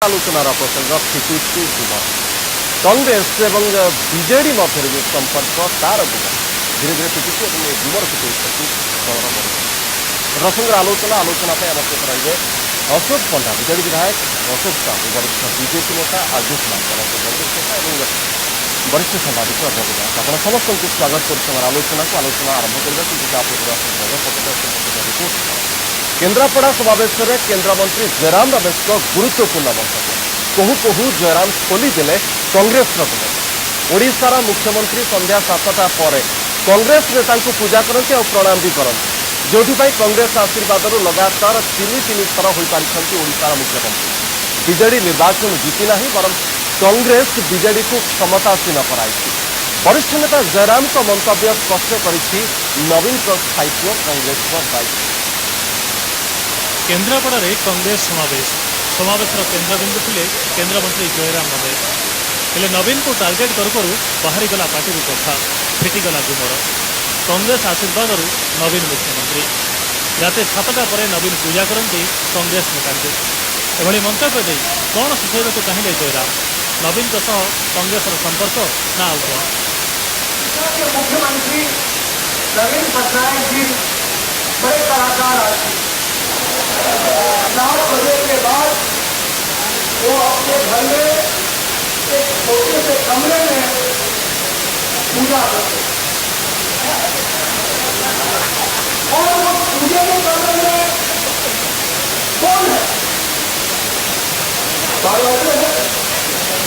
आलोचनार प्रसंग स्थिति गुमर कांग्रेस एवं बीजेडी मध्य जो संपर्क तार गुमर धीरे धीरे फिटुची और गुमर फिटुच्च दलर वरिष्ठ प्रसंग आलोचना आम सहित रही अशोक पंडा बीजेडी विधायक अशोक साहू वरिष्ठ बीजेपी नेता आयुष मानकर कांग्रेस नेता और वरिष्ठ सांबादिक रवि दास आप समस्त को स्वागत कर आलोचना आरंभ करने संपर्कित रिपोर्ट केन्द्रापड़ा समावेश में केन्द्रमंत्री जयराम रमेश गुरुत्वपूर्ण मंतव्य कहू कहू जयराम खोलीदेले कांग्रेस ओडिशार मुख्यमंत्री संध्या 7टा पर कांग्रेस नेता पूजा करते और प्रणाम भी करते जो कांग्रेस आशीर्वाद लगातार 3 थर हो पारिछंती ओडिशार मुख्यमंत्री बीजेडी निर्वाचन जीति नहीं बर कांग्रेस बीजेडी को क्षमतासीन कराई वरिष्ठ नेता जयराम का मंतव्य स्पष्ट करिछि नवीन स्थायित्व कांग्रेस दायित्व केन्द्रापड़ा कांग्रेस समावेश केन्द्रबिंदु थे केन्द्रमंत्री जयराम रमेश हेले नवीन को टार्गेट करू बाहरी गला पार्टी कथा फिटिगला गुमर कांग्रेस आशीर्वाद नवीन मुख्यमंत्री रात 7टा पर नवीन पूजा करती कांग्रेस नेता एभली मंतव्य दे कौन सुझाइबा चाहिए जयराम नवीन कांग्रेस संपर्क ना आउ के मुख्यमंत्री नवीन पटनायक जी बड़े कलाकार आते 7 बजे के बाद वो अपने घर में एक छोटे से कमरे में पूजा करते और वो पूजे के कमरे में कौन है पार्वती है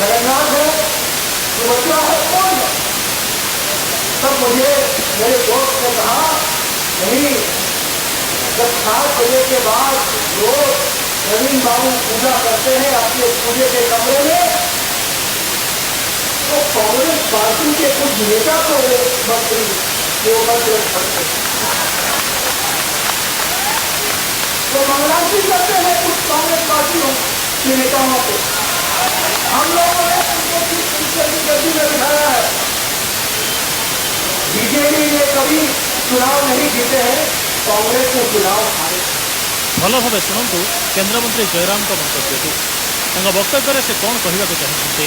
जगन्नाथ है सुभद्रा है कौन है तब मुझे मेरे दोस्त ने कहा नहीं जब 7 बजे के बाद लोग नवीन बाबू पूजा करते हैं अपने पूजे के कमरे में तो कांग्रेस पार्टी के कुछ नेता को मंत्री वो मंत्र करते तो मंगलासी करते हैं कुछ कांग्रेस पार्टियों के नेताओं को हम लोगों ने उनको की गति में बिठाया है बीजेपी ने कभी चुनाव नहीं जीते हैं कांग्रेस ने चुनाव हारे भल भाव शुणु केन्द्रमंत्री जयराम का मंतव्य वक्तव्य से कौन कहवाक चाहते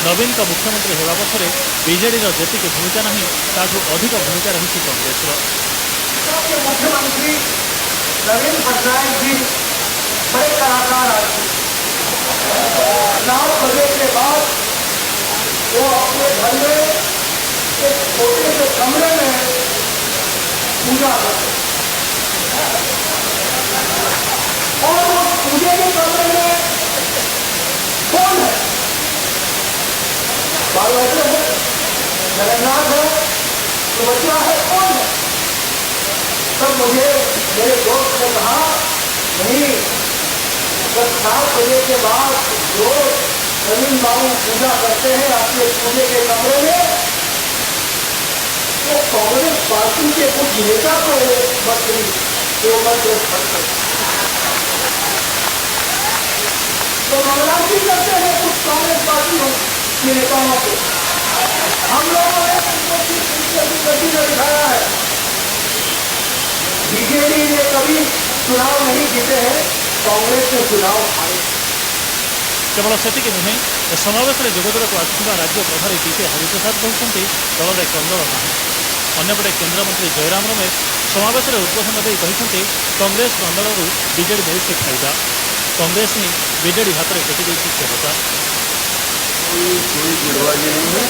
नवीन का मुख्यमंत्री होगा पक्षरे बीजेडी जी भूमिका नहीं ताठू अधिक भूमिका रही कांग्रेस मुख्यमंत्री नवीन पटनायक जी बड़े कलाकार आते 7 बजे के बाद वो अपने घर में एक छोटे से कमरे में पूजा करते और वो पूजे के कमरे में कौन है पार्वती है जगन्नाथ है सुभद्रा है कौन है तब मुझे मेरे दोस्त ने कहा नहीं जब 7 बजे के बाद लोग नवीन बाबू पूजा करते हैं अपने पूजे के कमरे में तो कांग्रेस पार्टी के कुछ नेता को मंत्री वो मंत्र करते तो मंगलासी करते हैं कुछ कांग्रेस पार्टियों के नेताओं को हम लोगों ने उनको की गति में बिठाया है बीजेडी ने कभी चुनाव नहीं जीते हैं कांग्रेस ने चुनाव हारे केवल सेति नुहे समावेश में जोगदेक आसुवा राज्य प्रभारी टीके हरिप्रसाद कहते दल में कंदल ना अन्यपटे केन्द्रमंत्री जयराम रमेश समावेश में उद्बोधन देते कांग्रेस कंदल बीजेडी नहीं फायदा कांग्रेस ही बीजेडी हाथ में टेकी क्षमता कोई गुटबाजी नहीं है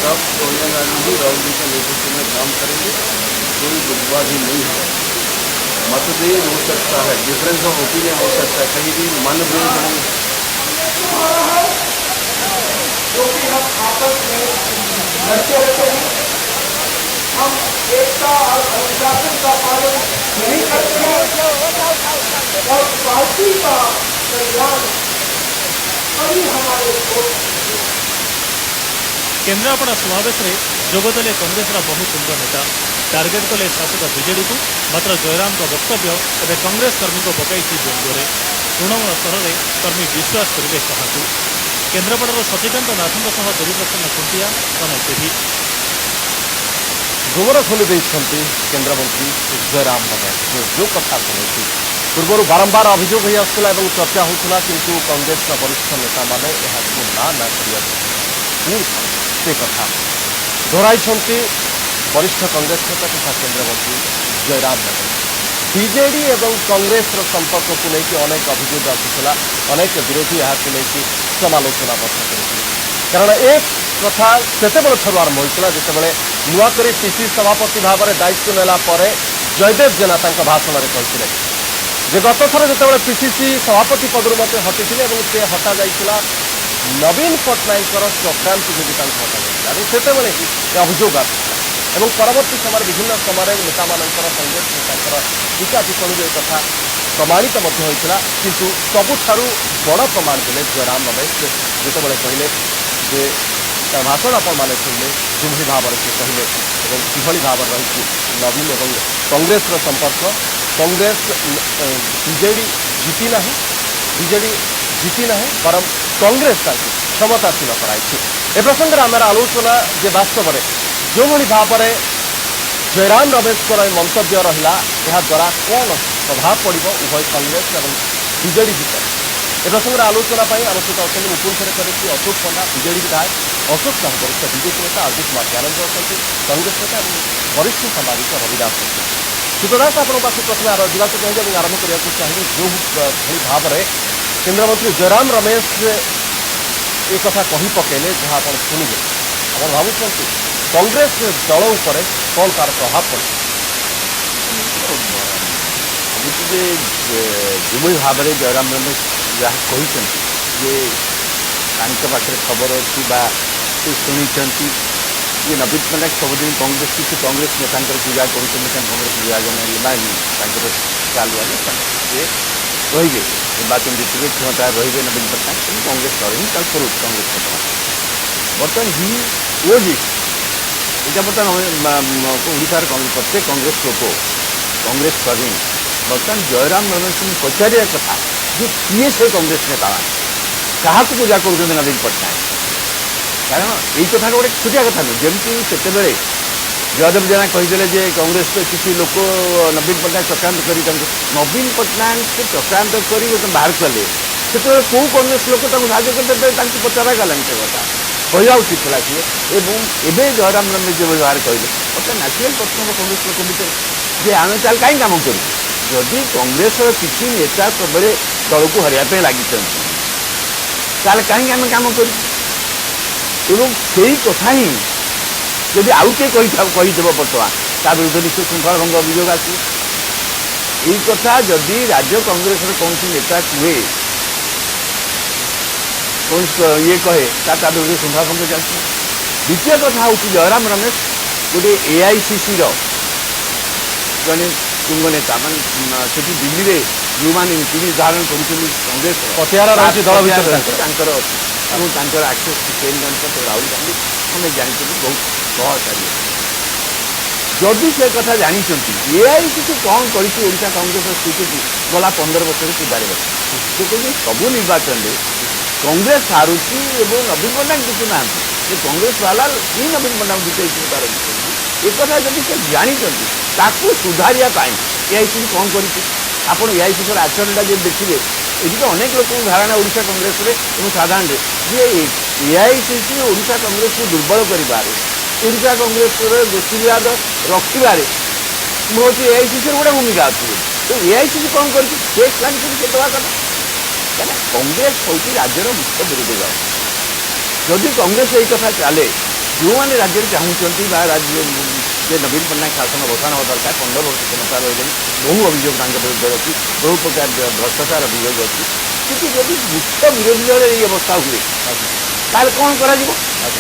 सब सोनिया गांधी जी राहुल जी के नेतृत्व में काम करेंगे कोई गुटबाजी नहीं है मतभेद हो सकता है डिफरेंस ऑफ ओपिनियन हो सकता है कहीं भी मनभेद नहीं जो कि हम आपस में लड़ते रहते हैं हम एकता और अनुशासन का पालन नहीं करते हैं और पार्टी का कल्याण कभी हमारे केन्द्रापड़ा समावेश में जोगदेले कांग्रेस बहु तुंग नेता टार्गेट कले शासक बीजेडी को मात्र जयराम का वक्तव्य एवं कांग्रेस कर्मी को पकई द्वंद्वे तृणमूल स्तर में कर्मी विश्वास करेंगे क्या केन्द्रापड़ार सचिकांत नाथों सह देवीप्रसन्न खुंटिया कनक टीवी गुमर खोली केन्द्रमंत्री जयराम रमेश जो कथा कहते ପୂର୍ବରୁ ବାରମ୍ବାର ଅଭିଯୋଗ ହୋଇ ଆସୁଥିଲା ଏବଂ ଚର୍ଚ୍ଚା ହେଉଥିଲା କିନ୍ତୁ କଂଗ୍ରେସର ବରିଷ୍ଠ ନେତାମାନେ ଏହାକୁ ନା କରିବାକୁ ପୁଣି ସେ କଥା ଦୋହରାଇଛନ୍ତି ବରିଷ୍ଠ କଂଗ୍ରେସ ନେତା ତଥା କେନ୍ଦ୍ରମନ୍ତ୍ରୀ ଜୟରାମ ରମେଶ। ବିଜେଡି ଏବଂ କଂଗ୍ରେସର ସମ୍ପର୍କକୁ ନେଇକି ଅନେକ ଅଭିଯୋଗ ଆସୁଥିଲା, ଅନେକ ବିରୋଧୀ ଏହାକୁ ନେଇକି ସମାଲୋଚନା ମଧ୍ୟ କରୁଥିଲେ। କାରଣ ଏ କଥା ସେତେବେଳଠାରୁ ଆରମ୍ଭ ହୋଇଥିଲା ଯେତେବେଳେ ନୂଆକରି ପିସି ସଭାପତି ଭାବରେ ଦାୟିତ୍ୱ ନେଲା ପରେ ଜୟଦେବ ଜେନା ତାଙ୍କ ଭାଷଣରେ କହିଥିଲେ ଯେ ଗତ ଥର ଯେତେବେଳେ ପିସିସି ସଭାପତି ପଦରୁ ମୋତେ ହଟିଥିଲେ ଏବଂ ସେ ହଟାଯାଇଥିଲା ନବୀନ ପଟ୍ଟନାୟକଙ୍କର ଚକ୍ରାନ୍ତ ଯୋଗୁଁ ତାଙ୍କୁ ହଟାଯାଇଥିଲା ଏବଂ ସେତେବେଳେ ହିଁ ଏ ଅଭିଯୋଗ ଆସିଥିଲା ଏବଂ ପରବର୍ତ୍ତୀ ସମୟରେ ବିଭିନ୍ନ ସମୟରେ ନେତାମାନଙ୍କର କଂଗ୍ରେସ ନେତାଙ୍କର ଟୀକା ଟିପ୍ପଣୀରେ ଏ କଥା ପ୍ରମାଣିତ ମଧ୍ୟ ହୋଇଥିଲା। କିନ୍ତୁ ସବୁଠାରୁ ବଡ଼ ପ୍ରମାଣ ଦେଲେ ଜୟରାମ ରମେଶ ଯେତେବେଳେ କହିଲେ ଯେ ତା ଭାଷଣ ଆପଣମାନେ ଶୁଣିଲେ ଯେଉଁଭଳି ଭାବରେ ସେ କହିଲେ ଏବଂ କିଭଳି ଭାବରେ ରହିଛି ନବୀନ ଏବଂ କଂଗ୍ରେସର ସମ୍ପର୍କ। କଂଗ୍ରେସ ବିଜେଡି ଜିତି ନାହିଁ, ବିଜେଡି ଜିତି ନାହିଁ ବରଂ କଂଗ୍ରେସ ତାଙ୍କୁ କ୍ଷମତାସୀନ କରାଇଛି। ଏ ପ୍ରସଙ୍ଗରେ ଆମର ଆଲୋଚନା ଯେ ବାସ୍ତବରେ ଯେଉଁଭଳି ଭାବରେ ଜୟରାମ ରମେଶଙ୍କର ଏ ମନ୍ତବ୍ୟ ରହିଲା ଏହାଦ୍ୱାରା କ'ଣ ପ୍ରଭାବ ପଡ଼ିବ ଉଭୟ କଂଗ୍ରେସ ଏବଂ ବିଜେଡି ଭିତରେ ଏ ପ୍ରସଙ୍ଗରେ ଆଲୋଚନା ପାଇଁ ଆମ ସହିତ ଅଛନ୍ତି ମୁଁ ପୁଣି ଥରେ କରିଛି ଅଶୋକ ପଣ୍ଡା ବିଜେଡି ବିଧାୟକ, ଅଶୋକ ସାହୁ ବରିଷ୍ଠ ବିଜେପି ନେତା, ଅଜିତ କୁମାର ଜ୍ଞାନେନ୍ଦ୍ର ଅଛନ୍ତି କଂଗ୍ରେସ ନେତା ଏବଂ ବରିଷ୍ଠ ସାମ୍ବାଦିକ ରବି ଦାସ ଅଛନ୍ତି। ସୁତ ଦାସ ଆପଣଙ୍କ ପାଖକୁ ପ୍ରଥମେ ଯିବାକୁ ଚାହିଁବେ ଏବଂ ଆରମ୍ଭ କରିବାକୁ ଚାହିଁବେ ଯେଉଁଭଳି ଭାବରେ କେନ୍ଦ୍ରମନ୍ତ୍ରୀ ଜୟରାମ ରମେଶ ଏ କଥା କହି ପକାଇଲେ ଯାହା ଆପଣ ଶୁଣିବେ ଆପଣ ଭାବୁଛନ୍ତି କଂଗ୍ରେସ ଦଳ ଉପରେ କ'ଣ ତାର ପ୍ରଭାବ ପଡ଼ିବ? ଭାବୁଛି ଯେ ଯେଉଁଭଳି ଭାବରେ ଜୟରାମ ରମେଶ ଯାହା କହିଛନ୍ତି ଯେ ତାଙ୍କ ପାଖରେ ଖବର ଅଛି ବା ସେ ଶୁଣିଛନ୍ତି ଯେ ନବୀନ ପଟ୍ଟନାୟକ ସବୁଦିନ କଂଗ୍ରେସ କିଛି କଂଗ୍ରେସ ନେତାଙ୍କର ପୂଜା କରୁଛନ୍ତି କାରଣ କଂଗ୍ରେସ ବିଭାଜନ ହେଲେ ବା ତାଙ୍କର ଚାଲୁ ହେଲେ ସେ ରହିବେ ନିର୍ବାଚନ ଜିତିବେ କ୍ଷମତାରେ ରହିବେ ନବୀନ ପଟ୍ଟନାୟକ କିନ୍ତୁ କଂଗ୍ରେସ ଦଳ ହିଁ ତାକୁ କରୁଛି କଂଗ୍ରେସ ନେତାମାନେ ବର୍ତ୍ତମାନ ଓଜ୍ ଏଇଟା ବର୍ତ୍ତମାନ ଓଡ଼ିଶାର ପ୍ରତ୍ୟେକ କଂଗ୍ରେସ ଲୋକ କଂଗ୍ରେସ କର୍ମୀ ବର୍ତ୍ତମାନ ଜୟରାମ ରମେଶଙ୍କୁ ପଚାରିବା କଥା ଯେ କିଏ ସେ କଂଗ୍ରେସ ନେତାମାନେ କାହାକୁ ପୂଜା କରୁଛନ୍ତି ନବୀନ ପଟ୍ଟନାୟକ। କାରଣ ଏଇ କଥାଟା ଗୋଟେ ଛୋଟିଆ କଥା ନୁହେଁ। ଯେମିତି ସେତେବେଳେ ଜୟଦେବ ଜେନା କହିଥିଲେ ଯେ କଂଗ୍ରେସର କିଛି ଲୋକ ନବୀନ ପଟ୍ଟନାୟକ ଚକ୍ରାନ୍ତ କରି ତାଙ୍କୁ ନବୀନ ପଟ୍ଟନାୟକ ଚକ୍ରାନ୍ତ କରି ବାହାର କଲେ ସେତେବେଳେ କେଉଁ କଂଗ୍ରେସ ଲୋକ ତାଙ୍କୁ ସାହାଯ୍ୟ କରିଦେବେ ତାଙ୍କୁ ପଚରା ଗଲାନି ସେ କଥା କହିବା ଉଚିତ ଥିଲା ସିଏ। ଏବଂ ଏବେ ଜୟରାମ ରମେଶ ଯେଉଁ ବ୍ୟବହାର କହିଲେ ମୋତେ ନ୍ୟାଚୁରାଲ ପ୍ରଶ୍ନ କଂଗ୍ରେସ ଲୋକ ଭିତରେ ଯେ ଆମେ ତାହେଲେ କାହିଁ କାମ କରିବୁ ଯଦି କଂଗ୍ରେସର କିଛି ନେତା ସବୁବେଳେ ଦଳକୁ ହରାଇବା ପାଇଁ ଲାଗିଛନ୍ତି ତାହେଲେ କାହିଁକି ଆମେ କାମ କରିବୁ ଏବଂ ସେଇ କଥା ହିଁ ଯଦି ଆଉ କିଏ କହିଦେବ ବର୍ତ୍ତମାନ ତା ବିରୁଦ୍ଧରେ ନିଶ୍ଚୟ ଶୃଙ୍ଖଳା ଭଙ୍ଗ ଅଭିଯୋଗ ଆସିବ। ଏଇ କଥା ଯଦି ରାଜ୍ୟ କଂଗ୍ରେସର କୌଣସି ନେତା କୁହେ କୌଣସି ଇଏ କହେ ତା ବିରୁଦ୍ଧରେ ଶୃଙ୍ଖଳା ଭଙ୍ଗ ଚାଲିଛି। ଦ୍ୱିତୀୟ କଥା ହେଉଛି ଜୟରାମ ରମେଶ ଗୋଟିଏ AICCର ଜଣେ ତୁଙ୍ଗ ନେତା ମାନେ ସେଠି ଦିଲ୍ଲୀରେ ଯେଉଁମାନେ ନୀତି ନିର୍ଦ୍ଧାରଣ କରୁଛନ୍ତି କଂଗ୍ରେସର ପତିଆରା ରହିଛି ଦଳ ଭିତରେ ତାଙ୍କର ଅଛି ଏବଂ ତାଙ୍କର ଆକ୍ସେସ୍ ଟେନ୍ ଜଣଙ୍କ ରାହୁଲ ଗାନ୍ଧୀ ଆମେ ଜାଣିଛନ୍ତି ବହୁତ ପ୍ରଭାବଶାଳୀ। ଯଦି ସେ କଥା ଜାଣିଛନ୍ତି AICC କ'ଣ କରିଛି ଓଡ଼ିଶା କଂଗ୍ରେସର ସ୍ଥିତିକୁ ଗଲା 15 ବର୍ଷରେ ସୁଧାରିବାକୁ ସେ କହୁଛନ୍ତି ସବୁ ନିର୍ବାଚନରେ କଂଗ୍ରେସ ହାରୁଛି ଏବଂ ନବୀନ ପଟ୍ଟନାୟକ ଜିତୁନାହାନ୍ତି ଯେ କଂଗ୍ରେସ ବାଲା ହିଁ ନବୀନ ପଟ୍ଟନାୟକ ଜିତେଇଛନ୍ତି ତାର ଏକଥା ଯଦି ସେ ଜାଣିଛନ୍ତି ତାକୁ ସୁଧାରିବା ପାଇଁ AICC କ'ଣ କରିଛି ଆପଣ AICCର ଆଚରଣଟା ଯଦି ଦେଖିବେ ଏଠି ତ ଅନେକ ଲୋକଙ୍କ ଧାରଣା ଓଡ଼ିଶା କଂଗ୍ରେସରେ ଏବଂ ସାଧାରଣରେ ଯେ AICC ଓଡ଼ିଶା କଂଗ୍ରେସକୁ ଦୁର୍ବଳ କରିବାରେ ଓଡ଼ିଶା କଂଗ୍ରେସର ଗୋଷ୍ଠୀବାଦ ରଖିବାରେ ହେଉଛି AICCର ଗୋଟେ ଭୂମିକା ଅଛି ତେଣୁ AICC କ'ଣ କରିଛି ସେ ଏକ୍ସପ୍ଲାନେସନ୍ ସେ ଦେବା କଥା କାହିଁକିନା କଂଗ୍ରେସ ହେଉଛି ରାଜ୍ୟର ମୁଖ୍ୟ ବିରୋଧୀ ଦଳ। ଯଦି କଂଗ୍ରେସ ଏଇ କଥା ଚାଲେ ଯେଉଁମାନେ ରାଜ୍ୟରେ ଚାହୁଁଛନ୍ତି ବା ରାଜ୍ୟ ଯେ ନବୀନ ପଟ୍ଟନାୟକ ଶାସନ ଅବସାନ ହେବା ଦରକାର 15 ବର୍ଷ କ୍ଷମତା ରହିଲେଣି ବହୁ ଅଭିଯୋଗ ତାଙ୍କ ବିରୁଦ୍ଧରେ ଅଛି ବହୁ ପ୍ରକାର ଭ୍ରଷ୍ଟାଚାର ଅଭିଯୋଗ ଅଛି କିନ୍ତୁ ଯଦି ମୁଖ୍ୟ ବିରୋଧୀ ଦଳରେ ଏଇ ଅବସ୍ଥା ହୁଏ ତାହେଲେ କ'ଣ କରାଯିବ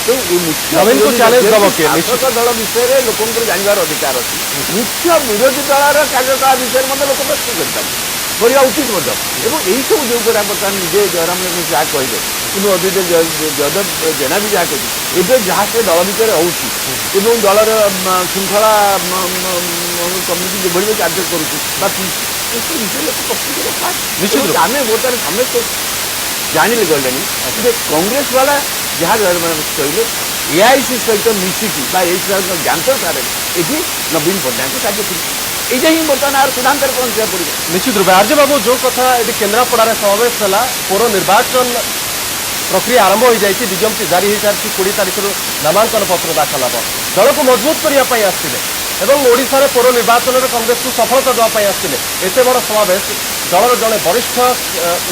ତେଣୁ ଏ ମୁଖ୍ୟ ଶାସକ ଦଳ ବିଷୟରେ ଲୋକଙ୍କର ଜାଣିବାର ଅଧିକାର ଅଛି ମୁଖ୍ୟ ବିରୋଧୀ ଦଳର କାର୍ଯ୍ୟକଳାପ ବିଷୟରେ ମଧ୍ୟ ଲୋକ ପ୍ରଶ୍ନ କରିପାରିବେ କରିବା ଉଚିତ ମଧ୍ୟ ଏବଂ ଏହିସବୁ ଯେଉଁ କଥା ବର୍ତ୍ତମାନ ନିଜେ ଜୟରାମ ରମେଶ ଯାହା କହିଲେ କିନ୍ତୁ ଅତୀତ ଜୟଦେବ ଜେନା ବି ଯାହା କହିଛି ଏବେ ଯାହା ସେ ଦଳ ଭିତରେ ହେଉଛି ଏବଂ ଦଳର ଶୃଙ୍ଖଳା କମିଟି ଯେଭଳି ବି କାର୍ଯ୍ୟ କରୁଛି ବା ଏସବୁ ବିଷୟରେ ଲୋକ ପ୍ରଶ୍ନ କରିବା ନିଶ୍ଚିତ ଆମେ ବର୍ତ୍ତମାନ ସମସ୍ତେ ଜାଣିଲେ ଗଲେଣି ଯେ କଂଗ୍ରେସ ବାଲା ଯାହା ଜୟରାମ ରମେଶ କହିଲେ AICC ସହିତ ମିଶିକି ବା ଏଇ ଜ୍ଞାନସାରରେ ଏଠି ନବୀନ ପଟ୍ଟନାୟକ କାର୍ଯ୍ୟ କରୁଛି। ये ही बर्तमान आर सिद्धांत पहुंचा पड़े। निश्चित रूपे आर्य बाबू जो कथा ये केन्द्रापड़ा समावेश है पौर निर्वाचन प्रक्रिया आरंभ हो जाए विज्ञप्ति जारी हो सारी 20 तारीख नामांकन पत्र दाखल हम दल को मजबूत करने आसते ओडिशा पौर निर्वाचन में कांग्रेस को सफलता देवाई आसते एत बड़ समावेश दलर जड़े वरिष्ठ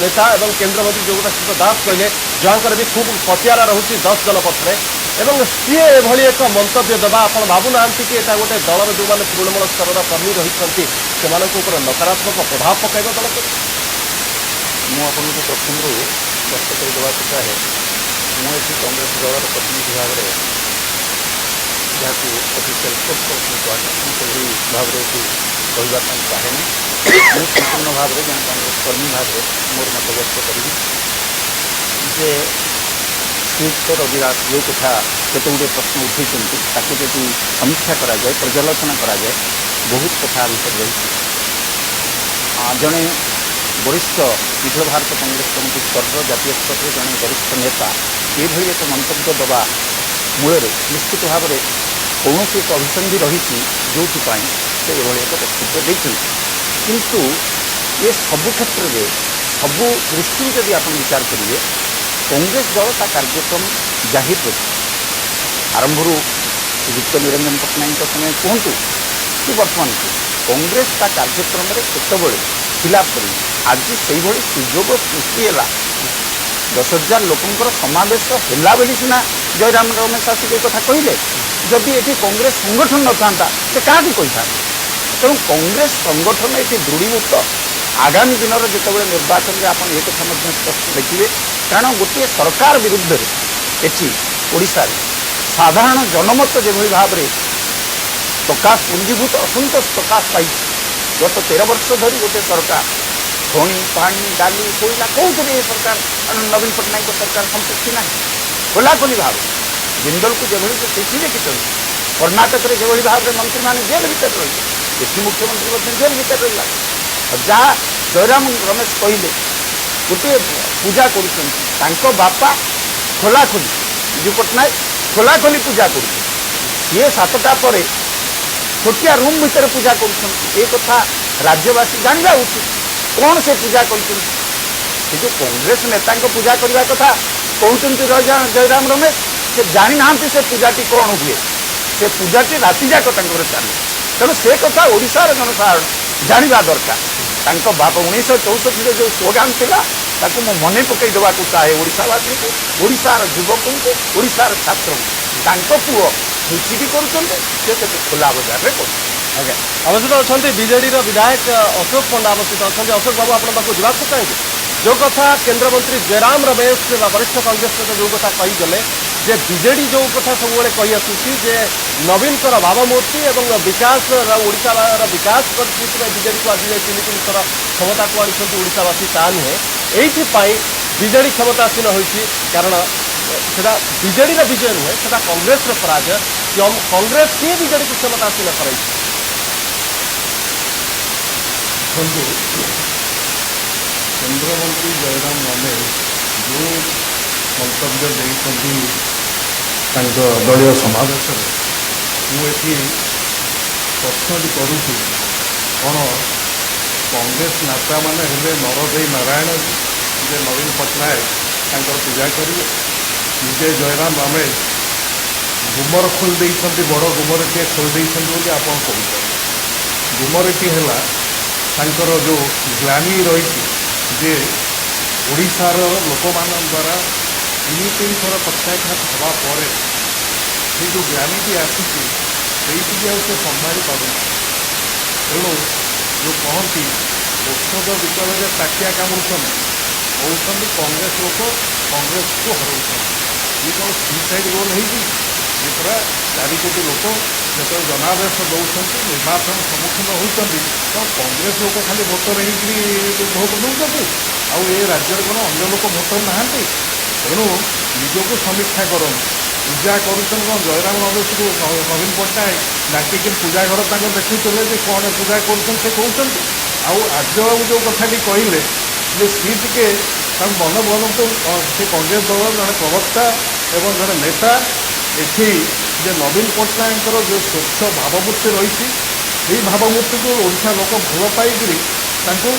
नेता और केन्द्रमंत्री जो श्री दास कहले जहाँ भी खूब पतियारा रोचे 10 जन पक्षे एवं सी एभली एक मंतव्य देवा आप भावुना कि यहाँ गोटे दलर जो मैंने तृणमूल स्तर कर्मी रही से नकारात्मक प्रभाव पकड़ दल को मुझे प्रथम स्पष्ट करदेवा चाहे मुझे कांग्रेस दलर प्रतिनिधि भाव में जहाँ अफिशियल से भाव कहवाई चाहे ना संपूर्ण भाव में जहाँ कांग्रेस कर्मी भाव में मोर मत व्यक्त करी जे श्रीयुक्त रविदास जो कथा केते गुड़े प्रश्न उठे जदि समीक्षा कराए पर्यालोचना कराए बहुत कथा भितर रही जड़े वरिष्ठ निखिल भारत कांग्रेस कमिटी स्तर जातीय स्तर में जड़े वरिष्ठ नेता ये एक मंतव्य देवा मूल निश्चित भाव में कौन एक अभिसंधि रही जो से एक वक्तव्य देते किंतु ये सबु क्षेत्र में सबू दृष्टि जदि आप विचार करेंगे कांग्रेस दल ता कार्यक्रम जाहिर कर आरंभ युक्त निरंजन पट्टनायक समय कहतु कि बर्तमान कांग्रेस ता कार्यक्रम केतबले खिलाफ कर आज से सुजोग सृष्टि है 10,000 लोकंर समावेश है बोली सीना जयराम रमेश आसिक कथा कहले जदि ये कांग्रेस संगठन न था से क्या कही था तेणु कांग्रेस संगठन ये दृढ़ीभूत आगामी दिन में जिते निर्वाचन में आप ये कथा स्पष्ट देखिए कारण गोटे सरकार विरुद्ध एटी ओडिशा साधारण जनमत जो भाव में प्रकाश पुंजीभूत असंतोष प्रकाश पाई गत 13 वर्ष धरी गोटे सरकार खनि पानी डाली कोईला कौन ये सरकार नवीन पट्टनायक सरकार संपृक्ति ना खोलाखोली भाव जिंदल को जो चिठी लिखिं कर्णाटक में जो भाव में मंत्री मैंने जेल भर रही एटी मुख्यमंत्री जेल भर रहा जहाँ जयराम रमेश कहले गोटे पूजा कर बापा खोलाखोली विजु पट्टनायक खोलाखोली पूजा कर सी 7टा पर छोटिया रूम भितर पूजा कथा राज्यवासी जानवा उचित कौन से पूजा कर जो कांग्रेस नेता पूजा करने कथा कहते जयराम रमेश से जानी ना से पूजाटी कौन हुए से पूजाटी राति जाक चले तेणु से कथा ओडिशार जनसाधारण जानवा दरकार बाप 1964 जो स्लोगान थिला ताकू मो मन पकई देवा चाहे ओडिशावासी को ओडिशार युवक को ओडिशार छात्र को पुओ बीजेपी कर खोला बजार में कर आज्ञा आम सहित अच्छा बीजेडी विधायक अशोक पंडा आम सहित अच्छा अशोक बाबू आप जावाक चाहिए जो कथा केन्द्रमंत्री जयराम रमेश वरिष्ठ कांग्रेस नेता जो कथा कहीगले जे बीजेडी जो कथा सब कही आसूसी जे नवीन भावमूर्ति और विकास ओडिशार विकास कर बीजेडी को आज 3 थर क्षमता को आनी ओडिशावासी ता नुहे ये बीजेडी क्षमतासीन होती कारण सेटा बीजेडी विजय नुहे सेटा कांग्रेस पराजय कांग्रेस ही बीजेडी को क्षमतासीन कर केन्द्रमंत्री जयराम रमेश जो मंतव्य देते दलीय समावेश मुझे प्रश्न करुँच कौन कांग्रेस नेता मैंने नरदे नारायण जे नवीन पट्टनायक पूजा करेंगे निजे जयराम रमेश गुमर खोल देते बड़ गुमरटी खोल देते आप कहते गुमरटी है जो ग्लानी रही जे ओडिशार लोक मान द्वारा 3 थर प्रत्याख्यात होगापर से जो ग्लानी आसी से संभाली पार तेणु जो कहती औषध विकल टाकिया कामुन कौन कांग्रेस लोक कांग्रेस को हराऊँ ये कौन सुइसाइड रोल हो पूरा 4 कोटी लोक जो जनादेश दौरान निर्वाचन सम्मुखीन होती तो कांग्रेस लोक खाली भोटर भोट दौरान आउ ये राज्य कौन अन्य लोक भोटर ना तेणु निजक समीक्षा कर पूजा कर जयराम रमेश को नवीन पट्टनायक डाकिक पूजा घर तक देखते कौन पूजा कर आज जो कथाटी कहले सी टे मन बनतु से कांग्रेस दल जड़े प्रवक्ता एवं जड़े नेता एठी जे नवीन पट्टनायक जो स्वच्छ भावमूर्ति रही এই ভাবমূর্ତ୍ତିକୁ ଓଡ଼ିଶା ଲୋକ ଭଲ ପାଇକିରି ତାଙ୍କୁ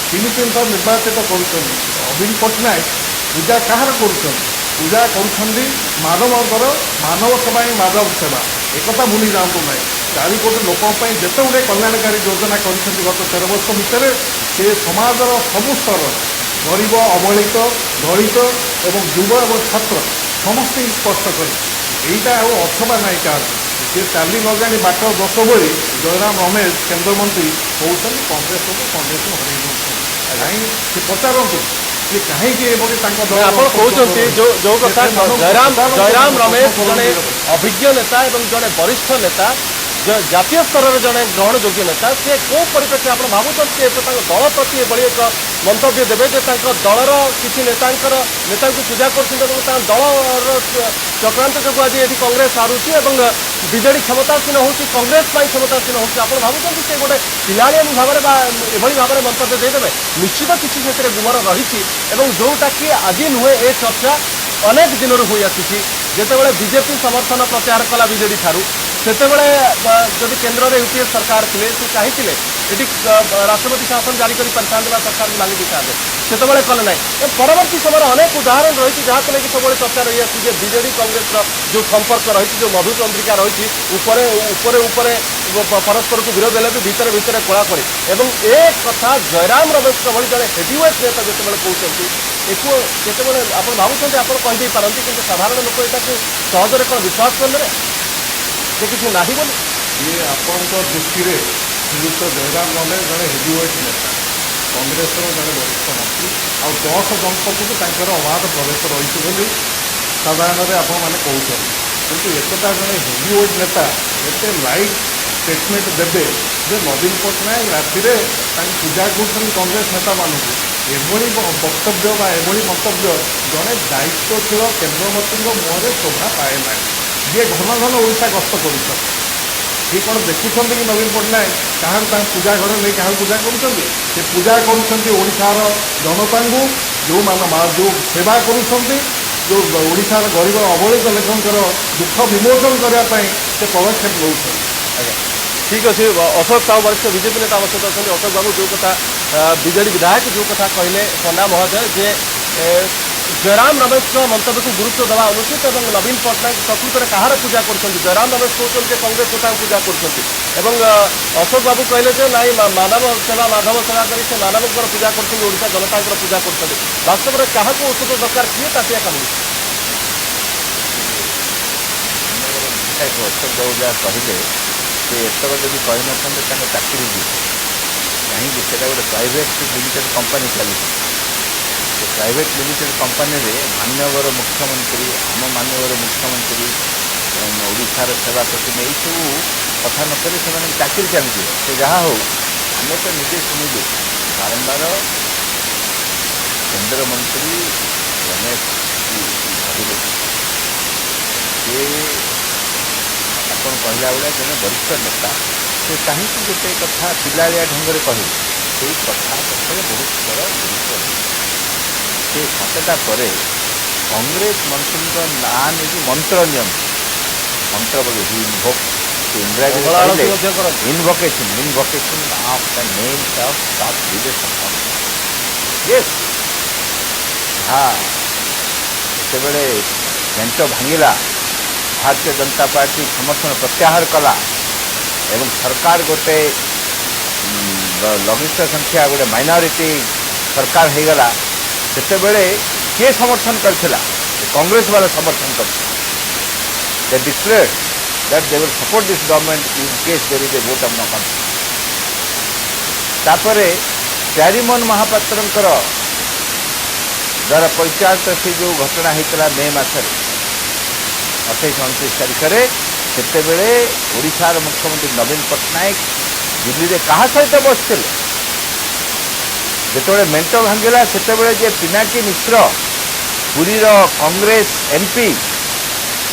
ତିନି ଥର ନିର୍ବାଚିତ କରୁଛନ୍ତି। ନବୀନ ପଟ୍ଟନାୟକ ପୂଜା କାହାର କରୁଛନ୍ତି? ପୂଜା କରୁଛନ୍ତି ମାନବଙ୍କର, ମାନବ ସେବା ହିଁ ମାଧବ ସେବା। ଏକଥା ଭୁଲି ଯାଆନ୍ତୁ ନାହିଁ। 4 କୋଟି ଲୋକଙ୍କ ପାଇଁ ଯେତେ ଗୁଡ଼ିଏ କଲ୍ୟାଣକାରୀ ଯୋଜନା କରିଛନ୍ତି ଗତ 13 ବର୍ଷ ଭିତରେ, ସେ ସମାଜର ସବୁ ସ୍ତର, ଗରିବ, ଅବହେଳିତ, ଦଳିତ ଏବଂ ଯୁବ ଏବଂ ଛାତ୍ର ସମସ୍ତଙ୍କୁ ସ୍ପର୍ଶ କରି এইটা ଆଉ ଅଛବା ନାହିଁ କାହାର। ସେ ଚାଲି ନ ଜାଣି ବାଟ ଦୋଷ ବୋଲି ଜୟରାମ ରମେଶ କେନ୍ଦ୍ରମନ୍ତ୍ରୀ କହୁଛନ୍ତି କଂଗ୍ରେସକୁ ହରେଇ ଦେଉଛନ୍ତି। କାହିଁ ସେ ପଚାରନ୍ତୁ ଯେ କାହିଁକି ଏଭଳି ତାଙ୍କ ଦଳ ଆପଣ କହୁଛନ୍ତି ଯୋଉ କଥା ଜୟରାମ ରମେଶ ଜଣେ ଅଭିଜ୍ଞ ନେତା ଏବଂ ଜଣେ ବରିଷ୍ଠ ନେତା, ଜାତୀୟ ସ୍ତରରେ ଜଣେ ଗ୍ରହଣଯୋଗ୍ୟ ନେତା, ସେ କୋଉ ପରିପ୍ରେକ୍ଷୀରେ ଆପଣ ଭାବୁଛନ୍ତି ଯେ ତାଙ୍କ ଦଳ ପ୍ରତି ଏଭଳି ଏକ ମନ୍ତବ୍ୟ ଦେବେ ଯେ ତାଙ୍କ ଦଳର କିଛି ନେତାଙ୍କୁ ପୂଜା କରୁଛନ୍ତି ଏବଂ ତାଙ୍କ ଦଳର ଚକ୍ରାନ୍ତ ଯୋଗୁଁ ଆଜି ଏଠି କଂଗ୍ରେସ ହାରୁଛି ଏବଂ ବିଜେଡି କ୍ଷମତାସୀନ ହେଉଛି, କଂଗ୍ରେସ ପାଇଁ କ୍ଷମତାସୀନ ହେଉଛି? ଆପଣ ଭାବୁଛନ୍ତି ସେ ଗୋଟେ ପିଲାଳିଆମୀ ଭାବରେ ବା ଏଭଳି ଭାବରେ ମନ୍ତବ୍ୟ ଦେଇଦେବେ? ନିଶ୍ଚିତ କିଛି ସେଥିରେ ଗୁମର ରହିଛି ଏବଂ ଯୋଉଟାକି ଆଜି ନୁହେଁ, ଏ ଚର୍ଚ୍ଚା ଅନେକ ଦିନରୁ ହୋଇ ଆସିଛି। ଯେତେବେଳେ ବିଜେପି ସମର୍ଥନ ପ୍ରତ୍ୟାହାର କଲା ବିଜେଡି ଠାରୁ, ସେତେବେଳେ ଯଦି କେନ୍ଦ୍ରରେ ୟୁପିଏ ସରକାର ଥିଲେ, ସେ ଚାହିଁଥିଲେ ଏଠି ରାଷ୍ଟ୍ରପତି ଶାସନ ଜାରି କରିପାରିଥାନ୍ତେ ବା ସରକାରକୁ ଭାଙ୍ଗି ଦେଇଥାନ୍ତେ, ସେତେବେଳେ କଲେ ନାହିଁ। ପରବର୍ତ୍ତୀ ସମୟରେ ଅନେକ ଉଦାହରଣ ରହିଛି ଯାହାକୁ ନେଇକି ସବୁବେଳେ ଚର୍ଚ୍ଚା ରହିଆସିଛି ଯେ ବିଜେଡି କଂଗ୍ରେସର ଯେଉଁ ସମ୍ପର୍କ ରହିଛି, ଯେଉଁ ମଧୁଚନ୍ଦ୍ରିକା ରହିଛି, ଉପରେ ପରସ୍ପରକୁ ବିରୋଧ ହେଲେ ବି ଭିତରେ ଭିତରେ କୋଳାକୋଳି, ଏବଂ ଏ କଥା ଜୟରାମ ରମେଶଙ୍କ ଭଳି ଜଣେ ହେଭିୱେଟ୍ ନେତା ଯେତେବେଳେ କହୁଛନ୍ତି, ଏକୁ ଯେତେବେଳେ ଆପଣ ଭାବୁଛନ୍ତି ଆପଣ କହିଦେଇ ପାରନ୍ତି, କିନ୍ତୁ ସାଧାରଣ ଲୋକ ଏଟାକୁ ସହଜରେ କ'ଣ ବିଶ୍ୱାସ କରିନେବେ ଯେ କିଛି ନାହିଁ ବୋଲି? ଇଏ ଆପଣଙ୍କ ଦୃଷ୍ଟିରେ ଶ୍ରୀଯୁକ୍ତ ଜୟରାମ ରମେଶ ଜଣେ ହେଭିୱେଟ୍ ନେତା, କଂଗ୍ରେସର ଜଣେ ବରିଷ୍ଠ ମନ୍ତ୍ରୀ, ଆଉ 10 ଦମ୍ପତିକୁ ତାଙ୍କର ଅବାଧ ପ୍ରବେଶ ରହିଛି ବୋଲି ସାଧାରଣରେ ଆପଣମାନେ କହୁଛନ୍ତି। କିନ୍ତୁ ଏକଥା ଜଣେ ହେଭିୱେଟ୍ ନେତା ଏତେ ଲାଇଟ୍ ଷ୍ଟେଟମେଣ୍ଟ ଦେବେ ଯେ ନବୀନ ପଟ୍ଟନାୟକ ରାତିରେ ତାଙ୍କୁ ପୂଜା କରୁଛନ୍ତି କଂଗ୍ରେସ ନେତାମାନଙ୍କୁ, ଏଭଳି ବକ୍ତବ୍ୟ ବା ଏଭଳି ମନ୍ତବ୍ୟ ଜଣେ ଦାୟିତ୍ୱଶୀଳ କେନ୍ଦ୍ରମନ୍ତ୍ରୀଙ୍କ ମୁହଁରେ ଶୋଭା ପାଏ ନାହିଁ, ଯିଏ ଘନ ଘନ ଓଡ଼ିଶା ଗସ୍ତ କରୁଛନ୍ତି। ସେ କ'ଣ ଦେଖୁଛନ୍ତି କି ନବୀନ ପଟ୍ଟନାୟକ କାହାକୁ ତାଙ୍କ ପୂଜା ଘରେ ନେଇ କାହାକୁ ପୂଜା କରୁଛନ୍ତି? ସେ ପୂଜା କରୁଛନ୍ତି ଓଡ଼ିଶାର ଜନତାଙ୍କୁ, ଯେଉଁ ସେବା କରୁଛନ୍ତି, ଯେଉଁ ଓଡ଼ିଶାର ଗରିବ ଅବହେଳିତ ଲୋକଙ୍କର ଦୁଃଖ ବିମୋଚନ କରିବା ପାଇଁ ସେ ପଦକ୍ଷେପ ନେଉଛନ୍ତି। ଆଜ୍ଞା, ଠିକ୍ ଅଛି। ଅଶୋକ ସାହୁ ବରିଷ୍ଠ ବିଜେପି ନେତା ଆମ ସହିତ ଅଛନ୍ତି। ଅଶୋକ ବାବୁ, ଯେଉଁ କଥା ବିଜେଡି ବିଧାୟକ ଯେଉଁ କଥା କହିଲେ ପଣ୍ଡା ମହୋଦୟ, ଯେ ଜୟରାମ ରମେଶଙ୍କ ମନ୍ତବ୍ୟକୁ ଗୁରୁତ୍ୱ ଦେବା ଅନୁଚିତ ଏବଂ ନବୀନ ପଟ୍ଟନାୟକ ପ୍ରକୃତରେ କାହାର ପୂଜା କରୁଛନ୍ତି? ଜୟରାମ ରମେଶ କହୁଛନ୍ତି ଯେ କଂଗ୍ରେସ ନେତାଙ୍କୁ ପୂଜା କରୁଛନ୍ତି ଏବଂ ଅଶୋକ ବାବୁ କହିଲେ ଯେ ନାଇଁ, ମାନବ ସେବା ମାଧବ ସେବା କରି ସେ ମାନବଙ୍କର ପୂଜା କରୁଛନ୍ତି, ଓଡ଼ିଶା ଜନତାଙ୍କର ପୂଜା କରୁଛନ୍ତି। ବାସ୍ତବରେ କାହାକୁ ଔଷଧ ଦରକାର, କିଏ ତାତିଆ କାମୁଡୁଛି? ଅଶୋକ ବାବୁ ଯାହା କହିଲେ, ସେ ଏତକ ଯଦି କହିନଥାନ୍ତେ ତାଙ୍କ ଚାକିରି ଯିବ। କାହିଁକି? ସେଇଟା ଗୋଟେ ପ୍ରାଇଭେଟ୍ ଲିମିଟେଡ୍ କମ୍ପାନୀ ଚାଲିଛି। ସେ ପ୍ରାଇଭେଟ୍ ଲିମିଟେଡ୍ କମ୍ପାନୀରେ ମାନ୍ୟବର ମୁଖ୍ୟମନ୍ତ୍ରୀ, ଆମ ମାନ୍ୟବର ମୁଖ୍ୟମନ୍ତ୍ରୀ ଓଡ଼ିଶାର ସେବା କରୁଛନ୍ତି, ଏଇସବୁ କଥା ନ କଲେ ସେମାନଙ୍କ ଚାକିରି ଚାଲିଯିବ। ସେ ଯାହା ହଉ, ଆମେ ତ ନିଜେ ଶୁଣିଲୁ ବାରମ୍ବାର କେନ୍ଦ୍ରମନ୍ତ୍ରୀ ରମେଶ କହିଲେ ସେ ଆପଣ କହିଲା ଭଳିଆ ଜଣେ ବରିଷ୍ଠ ନେତା, ସେ କାହିଁକି ଗୋଟେ କଥା ପିଲାଳିଆ ଢଙ୍ଗରେ କହିଲେ? ସେଇ କଥା ପଛରେ ବହୁତ ବଡ଼ ଗୁରୁତ୍ୱ ରହିଛି। ସେ 7ଟା ପରେ କଂଗ୍ରେସ ମନ୍ତ୍ରୀଙ୍କ ନାଁ ନେଇକି ମନ୍ତ୍ର ନିଅନ୍ତି, ମନ୍ତ୍ର ବୋଲି ଇଂରାଜୀରେ କହିଲେ invocation of the names of top leaders of Congress. Yes, ଯାହା ଯେତେବେଳେ ମେଣ୍ଟ ଭାଙ୍ଗିଲା, ଭାରତୀୟ ଜନତା ପାର୍ଟି ସମର୍ଥନ ପ୍ରତ୍ୟାହାର କଲା ଏବଂ ସରକାର ଗୋଟେ ଲଘିଷ୍ଠ ସଂଖ୍ୟା ଗୋଟେ ମାଇନରିଟି ସରକାର ହେଇଗଲା, ସେତେବେଳେ କିଏ ସମର୍ଥନ କରିଥିଲା? କଂଗ୍ରେସ ବାଲା ସମର୍ଥନ କରିଥିଲା। They declared that they will support this government in case there is a vote of no confidence. ତାପରେ ପ୍ୟାରିମୋହନ ମହାପାତ୍ରଙ୍କର ଦ୍ୱାରା ପରିଚାଳିତ ସେ ଯେଉଁ ଘଟଣା ହେଇଥିଲା ମେ ମାସରେ 28-29 ତାରିଖରେ, ସେତେବେଳେ ଓଡ଼ିଶାର ମୁଖ୍ୟମନ୍ତ୍ରୀ ନବୀନ ପଟ୍ଟନାୟକ ଦିଲ୍ଲୀରେ କାହା ସହିତ ବସିଥିଲେ? ଯେତେବେଳେ ମେଣ୍ଟ ଭାଙ୍ଗିଲା, ସେତେବେଳେ ଯେ ପିନାକୀ ମିଶ୍ର ପୁରୀର କଂଗ୍ରେସ ଏମ୍ପି,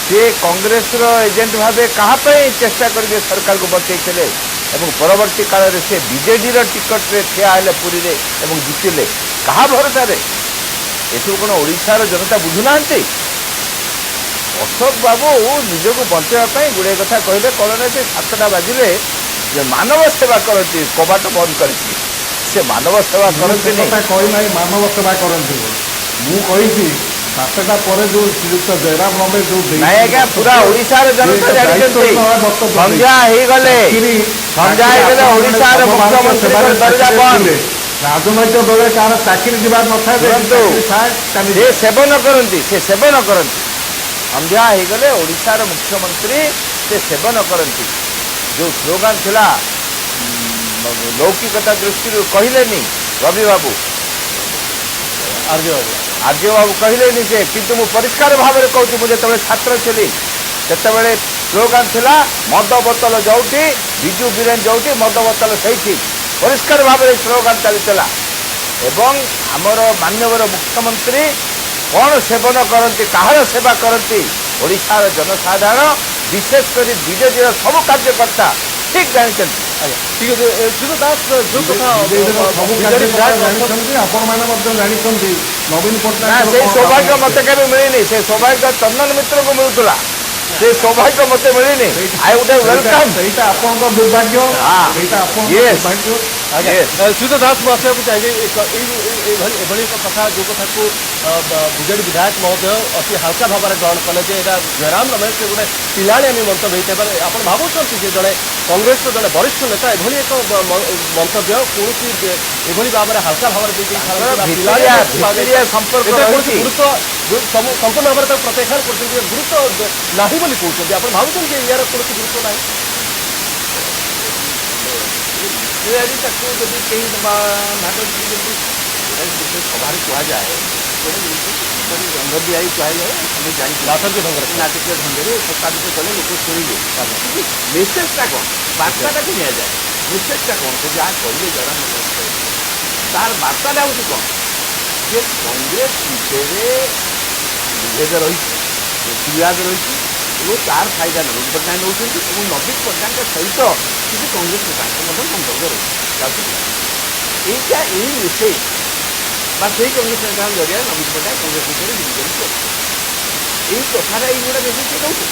ସେ କଂଗ୍ରେସର ଏଜେଣ୍ଟ ଭାବେ କାହା ପାଇଁ ଚେଷ୍ଟା କରିବେ ସରକାରକୁ ବଞ୍ଚେଇଥିଲେ ଏବଂ ପରବର୍ତ୍ତୀ କାଳରେ ସେ ବିଜେଡିର ଟିକଟରେ ଠିଆ ହେଲେ ପୁରୀରେ ଏବଂ ଜିତିଲେ। କାହା ଭରସାରେ? ଏସବୁ କ'ଣ ଓଡ଼ିଶାର ଜନତା ବୁଝୁନାହାନ୍ତି? ଅଶୋକ ବାବୁ ନିଜକୁ ବଞ୍ଚାଇବା ପାଇଁ ଗୁଡ଼ାଏ କଥା କହିଲେ। କ'ଣ ନା, ସେ 7ଟା ବାଜିଲେ ଯେ ମାନବ ସେବା କରନ୍ତି କବାଟ ବନ୍ଦ କରିକି ସେ ମାନବ ସେବା କରନ୍ତିନି। କଥା କହିନାହିଁ ମାନବ ସେବା କରନ୍ତି ବୋଲି। ମୁଁ କହିଛି 7ଟା ପରେ ଯୋଉ ଶ୍ରୀଯୁକ୍ତ ଜୟରାମ ରମେଶ ଯୋଉ ନାଇଁ ଆଜ୍ଞା ପୁରା ଓଡ଼ିଶାର ଜନତା ଜାଣିଛନ୍ତି ସନ୍ଧ୍ୟା ହେଇଗଲେ ଓଡ଼ିଶାର ମୁଖ୍ୟମନ୍ତ୍ରୀଙ୍କ ଦରଜା ବନ୍ଦ। ରାଜନୈତିକ ଦଳ କାହାର ଚାକିରି ଯିବାର ନଥାଏ ଶୁଣନ୍ତୁ, ଚାକିରି ସେ ସେବନ କରନ୍ତି ସନ୍ଧ୍ୟା ହେଇଗଲେ ଓଡ଼ିଶାର ମୁଖ୍ୟମନ୍ତ୍ରୀ ସେ ସେବନ କରନ୍ତି। ଯେଉଁ ସ୍ଲୋଗାନ ଥିଲା ଲୌକିକତା ଦୃଷ୍ଟିରୁ କହିଲେନି ରବି ବାବୁ ଆର୍ଯ୍ୟ ବାବୁ କହିଲେନି ସେ, କିନ୍ତୁ ମୁଁ ପରିଷ୍କାର ଭାବରେ କହୁଛି ମୁଁ ଯେତେବେଳେ ଛାତ୍ର ଥିଲି ସେତେବେଳେ ସ୍ଲୋଗାନ ଥିଲା ମଦ ବୋତଲ ଯୋଉଠି ବିଜୁ ବୀରେନ ଯୋଉଠି ମଦ ବୋତଲ ସେଇଠି। ପରିଷ୍କାର ଭାବରେ ସ୍ଲୋଗାନ ଚାଲିଥିଲା ଏବଂ ଆମର ମାନ୍ୟବର ମୁଖ୍ୟମନ୍ତ୍ରୀ କ'ଣ ସେବନ କରନ୍ତି କାହାର ସେବା କରନ୍ତି ଓଡ଼ିଶାର ଜନସାଧାରଣ ବିଶେଷ କରି ବିଜେଡ଼ିର ସବୁ କାର୍ଯ୍ୟକର୍ତ୍ତା ଠିକ୍ ଜାଣିଛନ୍ତି। ঠিক আছে শ্রীযুক্ত দাস ଯେଉଁ କଥା ବିଜେଡିର ସବୁ ବିଜେଡି ବିଧାୟକ କାର୍ଯ୍ୟକର୍ତ୍ତା ଜାଣିଛନ୍ତି, ଆପଣମାନେ ମଧ୍ୟ ଜାଣିଛନ୍ତି ନବୀନ ନା ପଟ୍ଟନାୟକ ସେଇ ସୌଭାଗ୍ୟ ମୋତେ କେବେ ମିଳିନି। ସେ ସୌଭାଗ୍ୟ ଚନ୍ଦନ ମିତ୍ରଙ୍କୁ ମିଳୁଥିଲା, ସେ ସୌଭାଗ୍ୟ ମୋତେ ମିଳିନି। I would welcome. ସେଇଟା ଆପଣଙ୍କ ଦୁର୍ଭାଗ୍ୟ, ସେଇଟା ଆପଣଙ୍କ Yes. ଦୁର୍ଭାଗ୍ୟ। ଆଜ୍ଞା Yes. ଶ୍ରୀଯୁକ୍ତ ଦାସ ମୁଁ ଆସିବାକୁ ଚାହିଁବି ଏଭଳି ଏକ କଥା ଯେଉଁ କଥାକୁ ବିଜେଡି ବିଧାୟକ ମହୋଦୟ ଅତି ହାଲକା ଭାବରେ ଗ୍ରହଣ କଲେ ଯେ ଏଇଟା ଜୟରାମ ରମେଶ ଗୋଟେ ପିଲାଳିଆମୀ ମନ୍ତବ୍ୟ ହେଇଥିବାରେ ଆପଣ ଭାବୁଛନ୍ତି ଯେ ଜଣେ କଂଗ୍ରେସର ଜଣେ ବରିଷ୍ଠ ନେତା ଏଭଳି ଏକ ମନ୍ତବ୍ୟ କୌଣସି ଏଭଳି ଭାବରେ ହାଲକା ଭାବରେ ଦେଇ ତାଙ୍କର ଭିତରିଆ ସମ୍ପର୍କ କୌଣସି ରହିଛି। ଗୁରୁତ୍ୱ ସମ୍ପୂର୍ଣ୍ଣ ଭାବରେ ତାକୁ ପ୍ରତ୍ୟାଖ୍ୟାନ କରୁଛନ୍ତି ଗୁରୁତ୍ୱ ନାହିଁ ବୋଲି କହୁଛନ୍ତି। ଆପଣ ଭାବୁଛନ୍ତି ଯେ ଏହାର କୌଣସି ଗୁରୁତ୍ୱ ନାହିଁ? ତାକୁ ଯଦି କେହି ଭାଗ ଯେମିତି ସଭାରେ କୁହାଯାଏ ଗୋଟେ ଜିନିଷ ରଙ୍ଗ ଦିଆଇ କୁହାଯାଏ ଆମେ ଜାଣିଛୁ ନାଟକୀୟ ଢଙ୍ଗରେ ନାଟକୀୟ ଢଙ୍ଗରେ ଉପସ୍ଥାପିତ କଲେ ଲୋକ ଶୁଣିବେ। ମେସେଜଟା କ'ଣ ବାର୍ତ୍ତାଟାକୁ ନିଆଯାଏ। ମେସେଜଟା କ'ଣ ସେ ଯାହା କହିଲେ ଜୟରାମ ରମେଶ କହିଲେ ତାର ବାର୍ତ୍ତାଟା ହେଉଛି କ'ଣ ଯେ କଂଗ୍ରେସ ଭିତରେ ବିଭେଦ ରହିଛି ବିବାଦ ରହିଛି ଏବଂ ତାର ଫାଇଦା ନବୀନ ପଟ୍ଟନାୟକ ନେଉଛନ୍ତି ଏବଂ ନବୀନ ପଟ୍ଟନାୟକଙ୍କ ସହିତ କିଛି କଂଗ୍ରେସ ନେତାଙ୍କ ମଧ୍ୟ ସମ୍ପର୍କ ରହୁଛି। ଏଇଟା ଏଇ ମେସେଜ ବା ସେଇ କଂଗ୍ରେସ ନେତାଙ୍କ ଜରିଆରେ ନବୀନ ପଟ୍ଟନାୟକ କଂଗ୍ରେସ ଭିତରେ ଡିଭିଜନ କରୁଛନ୍ତି। ଏଇ କଥାଟା ଏଇ ଗୋଟେ ମେସେଜ ସେ ଦେଉଛନ୍ତି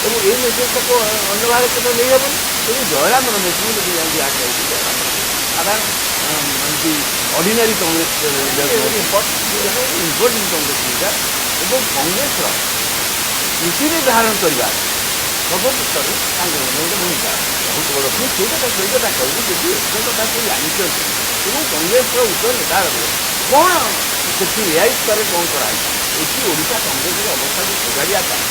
ଏବଂ ଏଇ ମେସେଜଟାକୁ ଅନ୍ୟ ଭାଗରେ କେତେ ନେଇହେବନି। ତେଣୁ ଜୟରାମ ରମେଶଙ୍କୁ ଯଦି ଯାଇକି ଯାହା କହିଛି ଜୟରାମ ରମେଶ ସାଧାରଣ ଏମିତି ଅର୍ଡ଼ିନାରୀ କଂଗ୍ରେସ ଇମ୍ପୋର୍ଟିଂ କଂଗ୍ରେସ ଲିଡର ଏବଂ କଂଗ୍ରେସର ନୀତି ନିର୍ଦ୍ଧାରଣ କରିବା ସର୍ବୋଚ୍ଚରେ ତାଙ୍କ ଗୋଟେ ଭୂମିକା ବହୁତ ବଡ଼। ମୁଁ ସେଇ କଥା କହିବି ଯଦି ଏତେ କଥା ସେ ଜାଣିଛନ୍ତି ଏବଂ କଂଗ୍ରେସର ଉଚ୍ଚ ନେତା କ'ଣ ସେଠି ଏଆଇସିରେ କ'ଣ କରାହେଇଛି ଏଠି ଓଡ଼ିଶା କଂଗ୍ରେସର ଅବସ୍ଥାକୁ ସୁଧାରିବା ପାଇଁ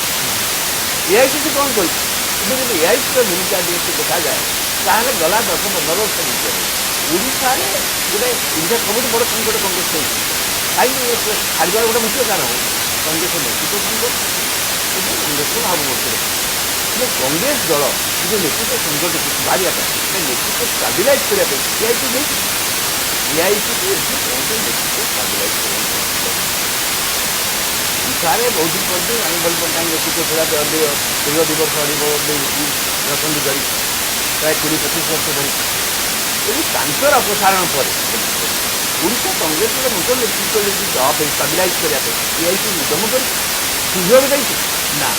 ଏଆଇସି କ'ଣ କରିଛି। ଏବେ ଯଦି ଏଆଇସିର ଭୂମିକା ଯେହେତୁ ଦେଖାଯାଏ ତାହେଲେ ଗଲା 10-15 ବର୍ଷ ଭିତରେ ଓଡ଼ିଶାରେ ଗୋଟେ ଓଡ଼ିଶା ସବୁଠୁ ବଡ଼ ସଂକଟ କଂଗ୍ରେସ ହେଉଛି। କାହିଁକି ହାରିବାର ଗୋଟେ ମୁଖ୍ୟ କାରଣ କଂଗ୍ରେସ ନେତୃତ୍ୱ ସଂକଟ ଏବଂ କଂଗ୍ରେସର ଭାବମୂର୍ତ୍ତି। କିନ୍ତୁ କଂଗ୍ରେସ ଦଳ ନିଜ ନେତୃତ୍ୱ ସଂକଟକୁ ସୁଧାରିବା ପାଇଁ ନେତୃତ୍ୱ ଷ୍ଟାବିଲାଇଜ୍ କରିବା ପାଇଁ ଏଆଇସି ଦେଇଛି। ଏଆଇସିକୁ ଏଠି କୌଣସି ନେତୃତ୍ୱ ଷ୍ଟାବିଲାଇଜ୍ କରିବା ଓଡ଼ିଶାରେ ବହୁତ ଦିନ ପର୍ଯ୍ୟନ୍ତ ନବୀନ ପଟ୍ଟନାୟକ ନେତୃତ୍ୱ ଥିଲା ଦୀର୍ଘ 2 ବର୍ଷ ଅଛନ୍ତି ଧରି ପ୍ରାୟ 20-25 ବର୍ଷ ଧରି ଏବଂ ତାଙ୍କର ଅପସାରଣ ପରେ ଓଡ଼ିଶା କଂଗ୍ରେସର ନୂତନ ନେତୃତ୍ୱ ଯଦି ଦେବା ପାଇଁ ଷ୍ଟାବିଲାଇଜ୍ କରିବା ପାଇଁ ଏଆଇସି ଉଦ୍ୟମ କରିଛି ସୁଯୋଗ ଦେଇଛି ନା।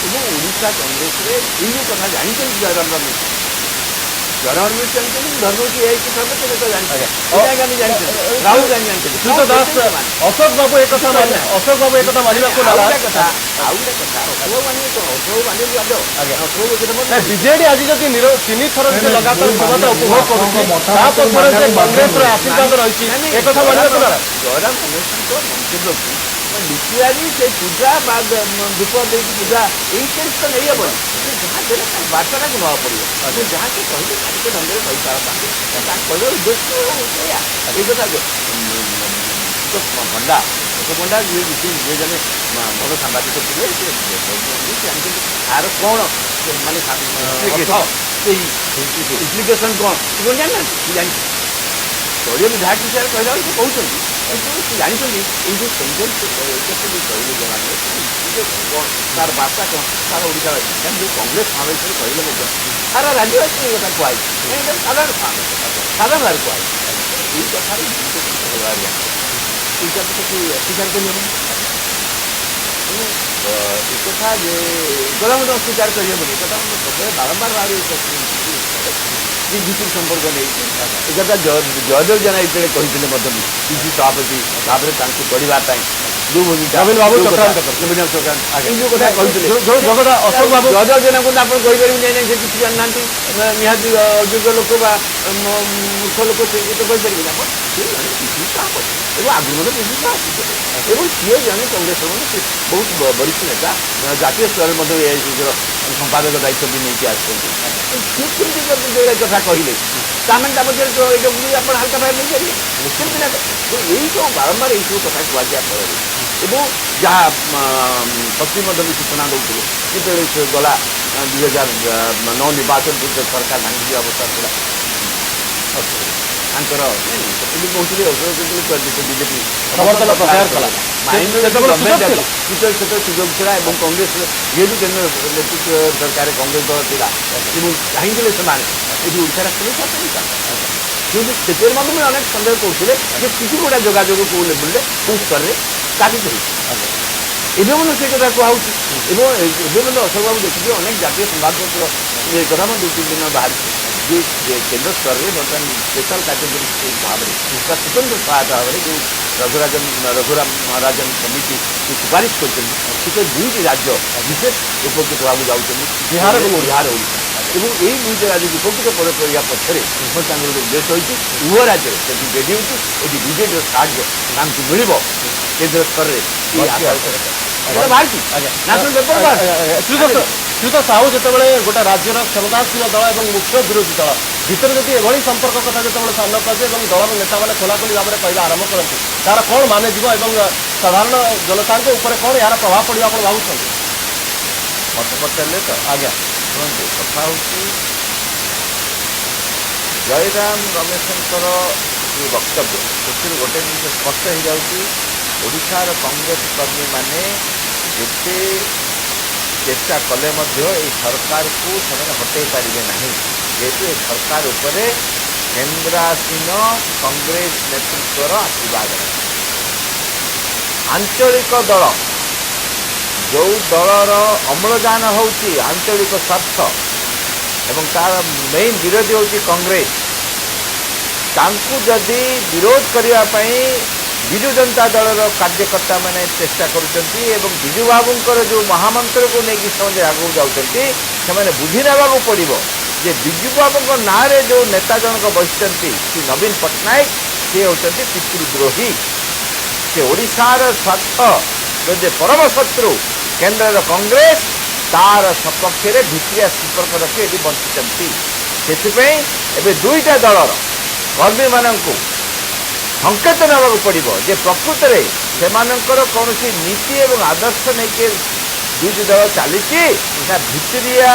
ଏବଂ ଓଡ଼ିଶା କଂଗ୍ରେସରେ ଏଇ ଯେଉଁ କଥା ଜାଣିଛନ୍ତି ଜୟରାମ ରମେଶ ଜାଣିଛନ୍ତି ଧର୍ମଜୀ ଏଆଇସି ସର୍ବୋଚ୍ଚ ନେତା ଜାଣିଛନ୍ତି ପ୍ରିୟଙ୍କା ଗାନ୍ଧୀ ଜାଣିଛନ୍ତି ରାହୁଲ ଗାନ୍ଧୀ ଜାଣିଛନ୍ତି ଶ୍ରୀଯୁକ୍ତ ଦାସ ଅଶୋକ ବାବୁ ଏକଥା ମାନିବାକୁ ଆଉ ଗୋଟେ କଥା ଅଶୋକ ମାନିବେ କ'ଣ ଅଶୋକ ମାନିବେ ବିଜେଡି ଆଜି ଯଦି 3 ଥର ଲଗାତାର କ୍ଷମତା ଉପଭୋଗ କରୁଛି ତା ପଛରେ ଯେ କଂଗ୍ରେସର ଆଶୀର୍ବାଦ ରହିଛି ଏକଥା ମାନିବାକୁ ନାରାଜ। ଜୟରାମ ରମେଶଙ୍କ ମନ୍ତବ୍ୟକୁ ଲିଟରାଲି ସେ ପୂଜା ବା ଧୂପ ଦେଇକି ପୂଜା ଏଇ ସେନ୍ସ ତ ନେଇହେବନି। ଯାହା ଦେଲେ ତା ବାର୍ତ୍ତାଟାକୁ ନେବାକୁ ପଡ଼ିବ। ଯାହା ସେ କହିଲେ ତାରିଖ ଢଙ୍ଗରେ କହିପାରନ୍ତି ତାଙ୍କ କହିବାର ଉଦ୍ଦେଶ୍ୟ ଏଇଆ। ଏଇ କଥା ପଣ୍ଡା ଯିଏ ଜଣେ ଭଲ ସାମ୍ବାଦିକ ଥିଲେ ସେ ଜାଣିଛନ୍ତି ଆର କ'ଣ ମାନେ ସେଇ ଇମ୍ପ୍ଲିକେସନ୍ କ'ଣ ସେ ଜାଣିନାହାନ୍ତି ସେ ଜାଣିଛନ୍ତି ଦଳୀୟ ବିଧାୟକ ବିଷୟରେ କହିଲା ବେଳେ ସେ କହୁଛନ୍ତି କିନ୍ତୁ ସେ ଜାଣିଛନ୍ତି ଏଇ ଯେଉଁ ସେଣ୍ଟେନ୍ସ ଯେଉଁ କହିଲେ ଜଣାଲେ କ'ଣ ତାର ବାର୍ତ୍ତା କ'ଣ ସାରା ଓଡ଼ିଶାବାସୀ କାରଣ ଯେଉଁ କଂଗ୍ରେସ ସମାବେଶରେ କହିଲେ ମଧ୍ୟ ସାରା ରାଜ୍ୟବାସୀ ଏ କଥା କୁହାଯାଇଛି କାହିଁକି ସାଧାରଣ ସମାବେଶ ସାଧାରଣ ଭାବରେ କୁହାଯାଇଛି ଏଇ କଥାର ଇମ୍ପ୍ଲିକେସନ୍ ଭଲ ଭାବରେ ଜାଣିଛନ୍ତି। ଏଇଟା ତ ତାକୁ ଅସ୍ୱୀକାର କରିହେବନି। ତେଣୁ କଥା ଯେ ଏକଥା ମଧ୍ୟ ଅସ୍ୱୀକାର କରିହେବନି ଏକଥା ମଧ୍ୟ ବାରମ୍ବାର ଭାବେ ଭିତ୍ତିକ ସମ୍ପର୍କ ନେଇଛି ଏକଥା ଜୟଦେବ ଜେନା ଯେତେବେଳେ କହିଥିଲେ ମଧ୍ୟ ପିସି ସଭାପତି ଭାବରେ ତାଙ୍କୁ କରିବା ପାଇଁ ଯୋଉ ଭୂମିକା ନବୀନ ବାବୁ ଯୋଉ କଥା- ଚକ୍ରାନ୍ତ କରିଥିଲେ। ନବୀନ ଚକ୍ରାନ୍ତ ଏଇ ଯୋଉ କଥା କହିଥିଲେ ଯୋଉ ଜଗତ ଅଶୋକ ବାବୁ ଜୟଦେବ ଜେନାଙ୍କୁ ତ ଆପଣ କହିପାରିବେ ନାଇଁ ସେ କିଛି ଜାଣିନାହାନ୍ତି ନିହାତି ଅଯୋଗ୍ୟ ଲୋକ ବା ମୂର୍ଖ ଲୋକ ସେ ତ କହିପାରିବେନି ଆପଣ ସିଏ ଜଣେ ପିସି ସଭାପତି ଏବଂ ଆଗରୁ ମଧ୍ୟ ପିସି ସଭାପତି ଏବଂ ସିଏ ଜଣେ କଂଗ୍ରେସର ମଧ୍ୟ ସେ ବହୁତ ବରିଷ୍ଠ ନେତା ଜାତୀୟ ସ୍ତରରେ ମଧ୍ୟ ଏଆଇସିସିର ସମ୍ପାଦକ ଦାୟିତ୍ୱ ବି ନେଇକି ଆସିଛନ୍ତି ସିଏ କେମିତି ଯୋଉ କଥା କହିଲେ ତାମାନେ ତା ମଧ୍ୟରେ ଏଇଟାକୁ ଆପଣ ହାଲକା ଭାବେ ନେଇପାରିବେ କେମିତି ନା ଏଇସବୁ ବାରମ୍ବାର ଏଇସବୁ କଥା କୁହାଯିବା ଫଳରେ ଏବଂ ଯାହା ଶକ୍ତି ମଧ୍ୟ ବି ସୂଚନା ଦେଉଥିଲେ ଯେତେବେଳେ ସେ ଗଲା 2009 ନିର୍ବାଚନ ପୂର୍ବ ସରକାର ଭାଙ୍ଗିଯିବା ଅବସ୍ଥା ଥିଲା ତାଙ୍କର ସେତିକି କହୁଥିଲେ ବିଜେପି ସମର୍ଥନ ପ୍ରତ୍ୟାହାର କଲା। ସେତେବେଳେ ସୁଯୋଗ ଥିଲା। ସେତେବେଳେ ସୁଯୋଗ ଥିଲା ଏବଂ କଂଗ୍ରେସ ଯେହେତୁ କେନ୍ଦ୍ର ନେତୃତ୍ୱ ସରକାର କଂଗ୍ରେସ ଦଳ ଥିଲା ଏବଂ ଚାହିଁଥିଲେ ସେମାନେ ଏଠି ଓଡ଼ିଶାରେ କିନ୍ତୁ ସେତେବେଳେ ମଧ୍ୟ ବି ଅନେକ ସନ୍ଦେହ କରୁଥିଲେ ଯେ କିଛି ଗୋଟା ଯୋଗାଯୋଗ କେଉଁ ଲେବୁଲରେ କେଉଁ ସ୍ତରରେ ସ୍ଥାପିତ ହୋଇଛି ଏବେ ମଧ୍ୟ ସେ କଥା କୁହାହେଉଛି ଏବଂ ଏବେ ମଧ୍ୟ ଅଶୋକ ବାବୁ ଦେଖିବେ ଅନେକ ଜାତୀୟ ସମ୍ବାଦପତ୍ର ଏ କଥା ମଧ୍ୟ 2-3 ଦିନ ବାହାରିଛି ଯେ କେନ୍ଦ୍ର ସ୍ତରରେ ବର୍ତ୍ତମାନ ସ୍ପେଶାଲ କାଟେଗୋରୀ ଭାବରେ ବା ସ୍ୱତନ୍ତ୍ର ସହାୟତା ଭାବରେ ଯେଉଁ ରଘୁରାମ ମହାରାଜନ କମିଟି ଯେଉଁ ସୁପାରିଶ କରିଛନ୍ତି ସେଥିରେ 2ଟି ରାଜ୍ୟ ବିଶେଷ ଉପକୃତ ହେବାକୁ ଯାଉଛନ୍ତି ବିହାର ଏବଂ ଓଡ଼ିଶା ଏବଂ ଏଇ 2ଟି ରାଜ୍ୟକୁ ଉପକୃତ କରିବା ପଛରେ ତାଙ୍କର ଯେଉଁ ଉଦ୍ଦେଶ୍ୟ ରହିଛି ଉଭୟ ରାଜ୍ୟରେ ସେଠି ଜେଡିୟୁକୁ ଏଠି ବିଜେଡ଼ିର ସାହାଯ୍ୟ ତାଙ୍କୁ ମିଳିବ କେନ୍ଦ୍ର ସ୍ତରରେ ଶ୍ରୀଯୁକ୍ତ ସାହୁ ଯେତେବେଳେ ଗୋଟେ ରାଜ୍ୟର କ୍ଷମତାସୀନ ଦଳ ଏବଂ ମୁଖ୍ୟ ବିରୋଧୀ ଦଳ ଭିତରେ ଯଦି ଏଭଳି ସମ୍ପର୍କ କଥା ଯେତେବେଳେ ସାମ୍ନାକୁ ଆସେ ଏବଂ ଦଳର ନେତାମାନେ ଖୋଲାଖୋଲି ଭାବରେ କହିବା ଆରମ୍ଭ କରନ୍ତି ତାର କ'ଣ ମାନେ ଯିବ ଏବଂ ସାଧାରଣ ଜନତାଙ୍କ ଉପରେ କ'ଣ ଏହାର ପ୍ରଭାବ ପଡ଼ିବ ଆପଣ ଭାବୁଛନ୍ତି? ମତେ ପଚାରିଲେ ତ ଆଜ୍ଞା ଶୁଣନ୍ତୁ କଥା ହେଉଛି ଜୟରାମ ରମେଶଙ୍କର ଯେଉଁ ବକ୍ତବ୍ୟ ସେଥିରୁ ଗୋଟେ ଜିନିଷ ସ୍ପଷ୍ଟ ହେଇଯାଉଛି ଓଡ଼ିଶାର କଂଗ୍ରେସ କର୍ମୀମାନେ ଯେତେ ଚେଷ୍ଟା କଲେ ମଧ୍ୟ ଏହି ସରକାରକୁ ସେମାନେ ହଟେଇ ପାରିବେ ନାହିଁ ଯେହେତୁ ଏ ସରକାର ଉପରେ କେନ୍ଦ୍ରାସୀନ କଂଗ୍ରେସ ନେତୃତ୍ୱର ଆଶୀର୍ବାଦ ଅଛି ଆଞ୍ଚଳିକ ଦଳ ଯେଉଁ ଦଳର ଅମ୍ଳଜାନ ହେଉଛି ଆଞ୍ଚଳିକ ସ୍ୱାର୍ଥ ଏବଂ ତାର ମେନ୍ ବିରୋଧୀ ହେଉଛି କଂଗ୍ରେସ ତାଙ୍କୁ ଯଦି ବିରୋଧ କରିବା ପାଇଁ ବିଜୁ ଜନତା ଦଳର କାର୍ଯ୍ୟକର୍ତ୍ତାମାନେ ଚେଷ୍ଟା କରୁଛନ୍ତି ଏବଂ ବିଜୁ ବାବୁଙ୍କର ଯେଉଁ ମହାମନ୍ତ୍ରକୁ ନେଇକି ସେମାନେ ଆଗକୁ ଯାଉଛନ୍ତି ସେମାନେ ବୁଝି ନେବାକୁ ପଡ଼ିବ ଯେ ବିଜୁ ବାବୁଙ୍କ ନାଁରେ ଯେଉଁ ନେତା ଜଣକ ବସିଛନ୍ତି ଶ୍ରୀ ନବୀନ ପଟ୍ଟନାୟକ ସେ ହେଉଛନ୍ତି ପିତୃଦ୍ରୋହୀ ସେ ଓଡ଼ିଶାର ସ୍ୱାର୍ଥ ଯେ ପରମ ଶତ୍ରୁ କେନ୍ଦ୍ରର କଂଗ୍ରେସ ତାର ସପକ୍ଷରେ ଭିତ୍ତିଆ ସମ୍ପର୍କ ରଖି ଏଠି ବଞ୍ଚିଛନ୍ତି ସେଥିପାଇଁ ଏବେ 2ଟା ଦଳର କର୍ମୀମାନଙ୍କୁ ସଂକେତ ନେବାକୁ ପଡ଼ିବ ଯେ ପ୍ରକୃତରେ ସେମାନଙ୍କର କୌଣସି ନୀତି ଏବଂ ଆଦର୍ଶ ନେଇକି 2ଟି ଦଳ ଚାଲିଛି ନା ଭିତରିଆ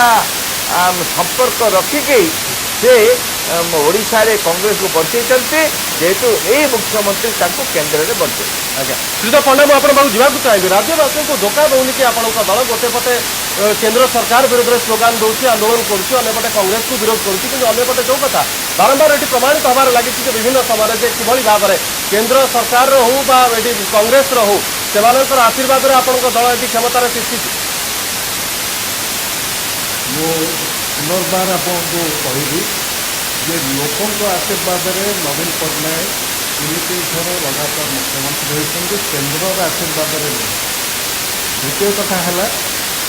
ସମ୍ପର୍କ ରଖିକି ସେ ଓଡ଼ିଶାରେ କଂଗ୍ରେସକୁ ବଞ୍ଚେଇଛନ୍ତି ଯେହେତୁ ଏଇ ମୁଖ୍ୟମନ୍ତ୍ରୀ ତାଙ୍କୁ କେନ୍ଦ୍ରରେ ବଞ୍ଚେଇ ଆଜ୍ଞା ଶ୍ରୀଯୁକ୍ତ ପଣ୍ଡା ମୁଁ ଆପଣଙ୍କ ପାଖକୁ ଯିବାକୁ ଚାହିଁବି ରାଜ୍ୟବାସୀଙ୍କୁ ଧୋକା ଦେଉନି କି ଆପଣଙ୍କ ଦଳ ଗୋଟେ ପଟେ କେନ୍ଦ୍ର ସରକାର ବିରୋଧରେ ସ୍ଲୋଗାନ ଦେଉଛି ଆନ୍ଦୋଳନ କରୁଛି ଅନ୍ୟପଟେ କଂଗ୍ରେସକୁ ବିରୋଧ କରୁଛି କିନ୍ତୁ ଅନ୍ୟପଟେ ଯେଉଁ କଥା ବାରମ୍ବାର ଏଠି ପ୍ରମାଣିତ ହେବାରେ ଲାଗିଛି ଯେ ବିଭିନ୍ନ ସମୟରେ ଯେ କିଭଳି ଭାବରେ କେନ୍ଦ୍ର ସରକାରର ହଉ ବା ଏଠି କଂଗ୍ରେସର ହଉ ସେମାନଙ୍କର ଆଶୀର୍ବାଦରେ ଆପଣଙ୍କ ଦଳ ଏଠି କ୍ଷମତାରେ ତିଷ୍ଠିଛି ମୁଁ ପୁନର୍ବାର ଆପଣଙ୍କୁ କହିବି ଯେ ଲୋକଙ୍କ ଆଶୀର୍ବାଦରେ ନବୀନ ପଟ୍ଟନାୟକ 3 ଥର ଲଗାତାର ମୁଖ୍ୟମନ୍ତ୍ରୀ ହୋଇଛନ୍ତି କେନ୍ଦ୍ରର ଆଶୀର୍ବାଦରେ ନୁହେଁ ଦ୍ୱିତୀୟ କଥା ହେଲା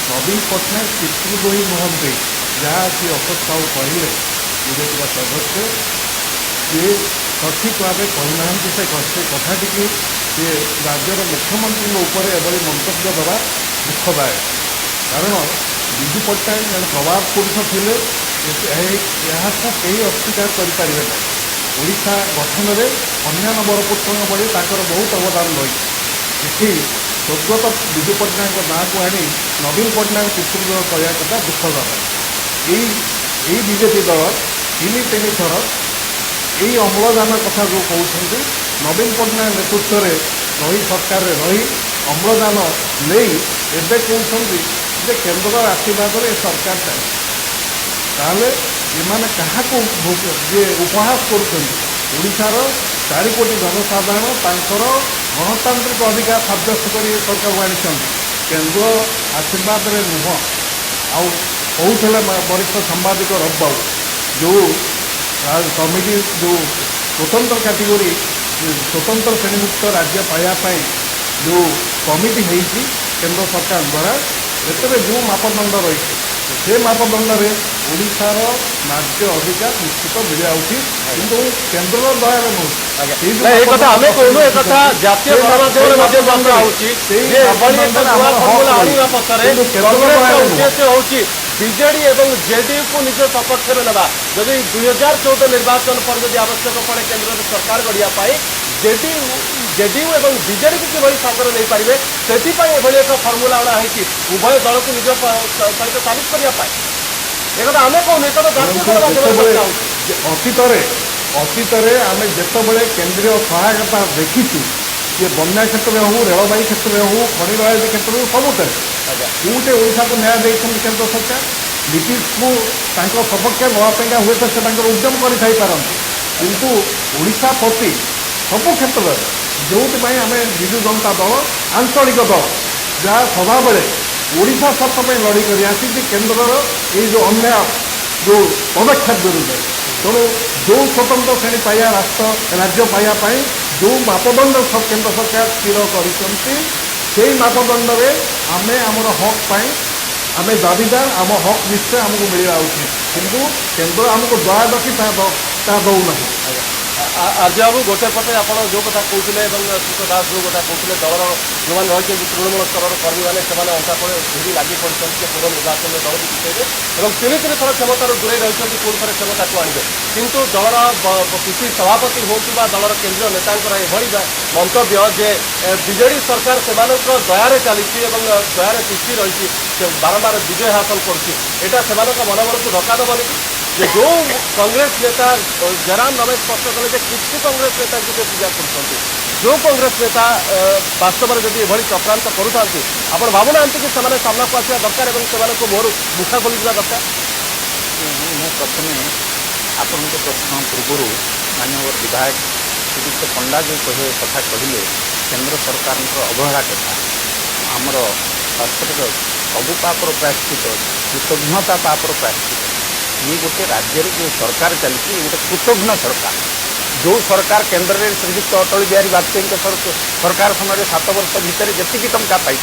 ନବୀନ ପଟ୍ଟନାୟକ ପିତୃଦ୍ରୋହୀ ନୁହନ୍ତି ଯାହା ଆଜି ଅଶୋକ ସାହୁ କହିଲେ ବିଜେପିର ସଦସ୍ୟ ସିଏ ସଠିକ୍ ଭାବେ କହିନାହାନ୍ତି ସେ କଥାଟିକି ସିଏ ରାଜ୍ୟର ମୁଖ୍ୟମନ୍ତ୍ରୀଙ୍କ ଉପରେ ଏଭଳି ମନ୍ତବ୍ୟ ଦେବା ଦୁଃଖଦାୟକ କାରଣ ବିଜୁ ପଟ୍ଟନାୟକ ଜଣେ ପ୍ରବାଦ ପୁରୁଷ ଥିଲେ ଏହାକୁ କେହି ଅସ୍ୱୀକାର କରିପାରିବେ ନାହିଁ ଓଡ଼ିଶା ଗଠନରେ ଅନ୍ୟାନ୍ୟ ବରପୁତ୍ରଙ୍କ ଭଳି ତାଙ୍କର ବହୁତ ଅବଦାନ ରହିଛି ଏଠି ସ୍ୱର୍ଗତ ବିଜୁ ପଟ୍ଟନାୟକଙ୍କ ନାଁକୁ ଆଣି ନବୀନ ପଟ୍ଟନାୟକ ପିତୃଦ୍ରୋହ କରିବା କଥା ଦୁଃଖଜନକ ଏଇ ବିଜେପି ଦଳ 3 ଥର ଏଇ ଅମ୍ଳଜାନ କଥା ଯେଉଁ କହୁଛନ୍ତି ନବୀନ ପଟ୍ଟନାୟକ ନେତୃତ୍ୱରେ ରହି ସରକାରରେ ରହି ଅମ୍ଳଜାନ ନେଇ ଏବେ କହୁଛନ୍ତି ଯେ କେନ୍ଦ୍ରର ଆଶୀର୍ବାଦରେ ଏ ସରକାର ଚାଲିଛି ତାହେଲେ ଏମାନେ କାହାକୁ ଉପହାସ କରୁଛନ୍ତି ଓଡ଼ିଶାର 4 କୋଟି ଜନସାଧାରଣ ତାଙ୍କର ଗଣତାନ୍ତ୍ରିକ ଅଧିକାର ସାବ୍ୟସ୍ତ କରି ଏ ସରକାରକୁ ଆଣିଛନ୍ତି କେନ୍ଦ୍ର ଆଶୀର୍ବାଦରେ ନୁହଁ ଆଉ କହୁଥିଲେ ବରିଷ୍ଠ ସାମ୍ବାଦିକ ରବ ବାବୁ ଯେଉଁ କମିଟି ଯେଉଁ ସ୍ୱତନ୍ତ୍ର କାଟେଗୋରୀ ସ୍ୱତନ୍ତ୍ର ଶ୍ରେଣୀଭୁକ୍ତ ରାଜ୍ୟ ପାଇବା ପାଇଁ ଯେଉଁ କମିଟି ହେଇଛି କେନ୍ଦ୍ର ସରକାର ଦ୍ୱାରା ଏଥିରେ ଯେଉଁ ମାପଦଣ୍ଡ ରହିଛି ସେ ମାପଦଣ୍ଡରେ ଓଡ଼ିଶାର ନ୍ୟାଯ୍ୟ ଅଧିକାର ନିଶ୍ଚିତ ମିଳିବା ଉଚିତ କିନ୍ତୁ କେନ୍ଦ୍ର ଦୟାରେ ନୁହେଁ এই কথা আমি কହୁନୁ ଏ କଥା ଜାତୀୟ ଗଣମାଧ୍ୟମରେ ମଧ୍ୟ ଚର୍ଚ୍ଚା ହଉଛି ଯେ ଏଭଳି ଏକ ନୂଆ ଫର୍ମୁଲା ଆଣିବା ପଛରେ କଂଗ୍ରେସର ଉଦ୍ଦେଶ୍ୟ ହଉଛି ବିଜେଡି ଏବଂ ଜେଡିୟୁକୁ ନିଜ ସପକ୍ଷରେ ନେବା। ଯଦି 2014 ନିର୍ବାଚନ ପରେ ଯଦି ଆବଶ୍ୟକ ପଡ଼େ କେନ୍ଦ୍ରରେ ସରକାର ଗଢ଼ିବା ପାଇଁ ଜେଡିୟୁ ଏବଂ ବିଜେଡିକୁ କିଭଳି ସାଙ୍ଗରେ ନେଇପାରିବେ ସେଥିପାଇଁ ଏଭଳି ଏକ ଫର୍ମୁଲା ଅଣା ହେଇଛି ଉଭୟ ଦଳକୁ ନିଜ ସହିତ ସାମିଲ କରିବା ପାଇଁ। ଏକଥା ଆମେ କହୁନୁ ଏକଥା ଜାତୀୟ ଗଣମାଧ୍ୟମରେ ଚର୍ଚ୍ଚା ହଉଛି। ଅତୀତରେ ଆମେ ଯେତେବେଳେ କେନ୍ଦ୍ରୀୟ ସହାୟତା ଦେଖିଛୁ ଯେ ବନ୍ୟା କ୍ଷେତ୍ରରେ ହେଉ ରେଳବାଇ କ୍ଷେତ୍ରରେ ହେଉ ଖଣି ରୟାଲଟି କ୍ଷେତ୍ରରେ ହେଉ ସବୁଥିରେ କୋଉଟେ ଓଡ଼ିଶାକୁ ନ୍ୟାୟ ଦେଇଛନ୍ତି କେନ୍ଦ୍ର ସରକାର ନୀତିଶକୁ ତାଙ୍କ ସପକ୍ଷରେ ନେବା ପାଇଁକା ହୁଏତ ସେ ତାଙ୍କର ଉଦ୍ୟମ କରିଥାଇପାରନ୍ତି କିନ୍ତୁ ଓଡ଼ିଶା ପ୍ରତି ସବୁ କ୍ଷେତ୍ରରେ ଯେଉଁଥିପାଇଁ ଆମେ ବିଜୁ ଜନତା ଦଳ ଆଞ୍ଚଳିକ ଦଳ ଯାହା ସଦାବେଳେ ଓଡ଼ିଶା ସ୍ୱାର୍ଥ ପାଇଁ ଲଢ଼େଇ କରି ଆସିଛି କେନ୍ଦ୍ରର ଏଇ ଯେଉଁ ଅନ୍ୟାୟ ଯେଉଁ ପଦକ୍ଷେପ ବିରୁଦ୍ଧରେ ତେଣୁ ଯେଉଁ ସ୍ୱତନ୍ତ୍ର ଶ୍ରେଣୀ ପାଇବା ରାଜ୍ୟ ପାଇବା ପାଇଁ ଯେଉଁ ମାପଦଣ୍ଡ କେନ୍ଦ୍ର ସରକାର ସ୍ଥିର କରିଛନ୍ତି ସେଇ ମାପଦଣ୍ଡରେ ଆମେ ଆମର ହକ୍ ପାଇଁ ଆମେ ଦାବିଦାର ଆମ ହକ୍ ନିଶ୍ଚୟ ଆମକୁ ମିଳିବା ଉଚିତ କିନ୍ତୁ କେନ୍ଦ୍ର ଆମକୁ ଦୟା ରଖି ତାହା ଦେଉନାହିଁ। ଆର୍ଯ୍ୟ ବାବୁ ଗୋଟେ ପଟେ ଆପଣ ଯେଉଁ କଥା କହୁଥିଲେ ଏବଂ ସୁତ ଦାସ ଯେଉଁ କଥା କହୁଥିଲେ ଦଳର ଯେଉଁମାନେ ରହିଛନ୍ତି ତୃଣମୂଳ ସ୍ତରର କର୍ମୀମାନେ ସେମାନେ ଅଣ୍ଟା ଭିଡ଼ି ଲାଗି ପଡ଼ିଛନ୍ତି ଯେ ପୂର୍ବ ନିର୍ବାଚନରେ ଦଳକୁ ଜିତେଇବେ ଏବଂ ତିନି ଥର କ୍ଷମତାରୁ ଦୂରେଇ ରହିଛନ୍ତି ପୁଣି ଥରେ କ୍ଷମତାକୁ ଆଣିବେ କିନ୍ତୁ ଦଳର ପିସି ସଭାପତି ହୁଅନ୍ତୁ ବା ଦଳର କେନ୍ଦ୍ରୀୟ ନେତାଙ୍କର ଏଭଳି ମନ୍ତବ୍ୟ ଯେ ବିଜେଡି ସରକାର ସେମାନଙ୍କ ଦୟାରେ ଚାଲିଛି ଏବଂ ଦୟାରେ ତିଷ୍ଠି ରହିଛି ସେ ବାରମ୍ବାର ବିଜୟ ହାସଲ କରୁଛି ଏଇଟା ସେମାନଙ୍କ ମନକୁ ଧକ୍କା ଦେବନି ଯେ ଯେଉଁ କଂଗ୍ରେସ ନେତା ଜୟରାମ ରମେଶ ସ୍ପଷ୍ଟ କଲେ ଯେ କିଛି କଂଗ୍ରେସ ନେତାଙ୍କୁ ସେ ପୂଜା କରୁଛନ୍ତି ଯେଉଁ କଂଗ୍ରେସ ନେତା ବାସ୍ତବରେ ଯଦି ଏଭଳି ଚକ୍ରାନ୍ତ କରୁଥାନ୍ତି ଆପଣ ଭାବୁନାହାନ୍ତି କି ସେମାନେ ସାମ୍ନାକୁ ଆସିବା ଦରକାର ଏବଂ ସେମାନଙ୍କୁ ମୁହଁରୁ ମୁଖା ଖୋଲିଯିବା ଦରକାର। ମୁଁ ପ୍ରଥମେ ଆପଣଙ୍କ ପ୍ରଶ୍ନ ପୂର୍ବରୁ ମାନ୍ୟବର ବିଧାୟକ ଶ୍ରୀଯୁକ୍ତ ପଣ୍ଡା ଯେଉଁ କଥା କହିଲେ କେନ୍ଦ୍ର ସରକାରଙ୍କର ଅବହେଳା କଥା ଆମର ଶାସ୍ତ୍ରରେ ସବୁ ପାପର ପ୍ରାୟଶ୍ଚିତ କୃତଘ୍ନତା ପାପର ପ୍ରାୟଶ୍ଚିତ ये गोटे राज्य जो सरकार चलती गोटे कृतघ्न सरकार जो सरकार केन्द्र में श्रीजुक्त अटल बिहारी वाजपेयी सरकार समय 7 वर्ष भितर जी टंका पाई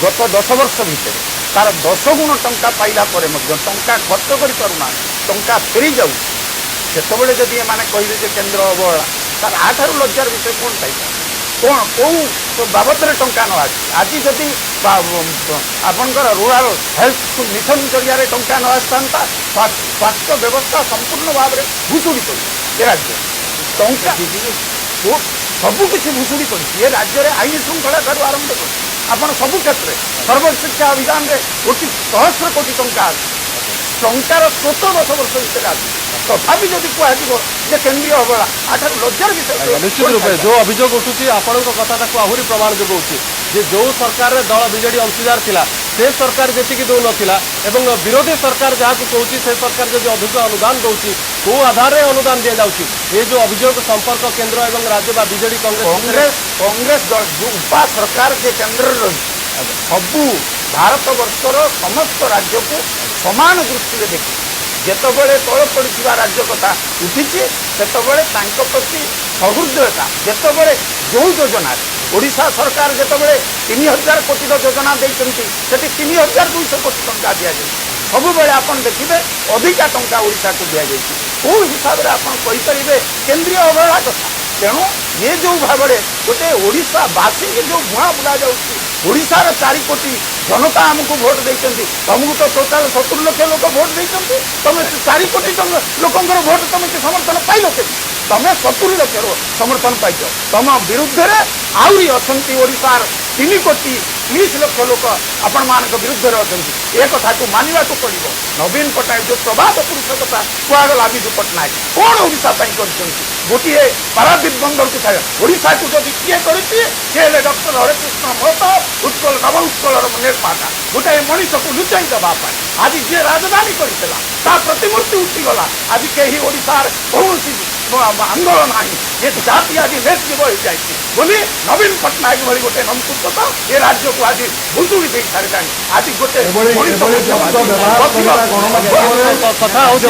गत 10 वर्ष भितर तार 10 गुण टंका पाइला टंका खर्च करूना टंका फेरी जाऊ से जदि एम कहे केन्द्र अवहेला तार आठार लज्जार विषय कौन पाइबा कौन कौ बाबद टंका न आज जदि आपंकर रूराल हेल्थ मिशन जरिया टंका न आसता स्वास्थ्य व्यवस्था संपूर्ण भाव में भुशुड़ी पड़ी ये राज्य टंका सबकि भुशुड़ी पड़ी ये राज्य में आईन श्रृंखला ठार आरंभ कर आपड़ सबु क्षेत्र में सर्वशिक्षा अभियान में कोटी सहस्र कोटी टंका टंकार स्रोत 10 वर्ष भितर आज तथापि जदि कह केन्द्रीय अवहेला आठार लज्जार विषय निश्चित रूपे जो अभियोग उठुची आपण कथा आहरी प्रमाण जोगाऊँगी जे जो सरकार दल विजेडी अंशीदार थिला से सरकार जी दौ नथिला एवं विरोधी सरकार जहाँ कहूँ से सरकार जब अधिक अनुदान दौर कौ आधार में अनुदान दि जाऊँगी ये जो अभियोग संपर्क केन्द्र और राज्य विजेडी कांग्रेस दल जो उपा सरकार जे केन्द्र रही सबू भारत वर्षर समस्त राज्य को समान दृष्टि देखी जितेबले तल पड़ा राज्य कथा उठी से प्रति सहृदयता जितेबले जो योजना ओडिशा सरकार जितेबले 3000 कोटी योजना देती 3200 कोटी टंका दि जाए सब बेले आपन देखिए अधिका टंका ओडिशा को दि जाए कौ हिसाब से आपरे केन्द्रीय अवहेला कथा तेणु ये जो भाव में गोटे ओडावासी जो भुआ बुला जाशार 4 कोटी जनता आमको भोट देती तुमको तो टोटाल 70 लाख लोक भोट देते तुम 4 कोटी लोकंर भोट तुम समर्थन पाइल के तुम 70 लाख समर्थन पाइच तुम विरुद्ध में आहरी अच्छा ओडार 3 कोटी 30 लाख लोक आपण मान विरुद्ध अच्छा ए कथा को मानवा को पड़ो नवीन पट्टनायक जो प्रभात पुरुष कथा कहगला विजु पट्टनायक कौन ओडापी कर गोटे पारादीप बंदर को ओडा को जब किए कर डॉक्टर हरेकृष्ण महतो उत्कल नव उत्कलर निर्माता गोटे मनीष को लुचाई देवाई आज जी राजधानी करता प्रतिमूर्ति उठीगला आज कहीं ओडार कौन आंदोलन आई ये जाति आज निर्जीव हो जाए बोली नवीन पट्टनायक भली गोटे नमकुत ये राज्य को आज भुजुड़ी दे सारे आज गोटे କଥା ହଉଛି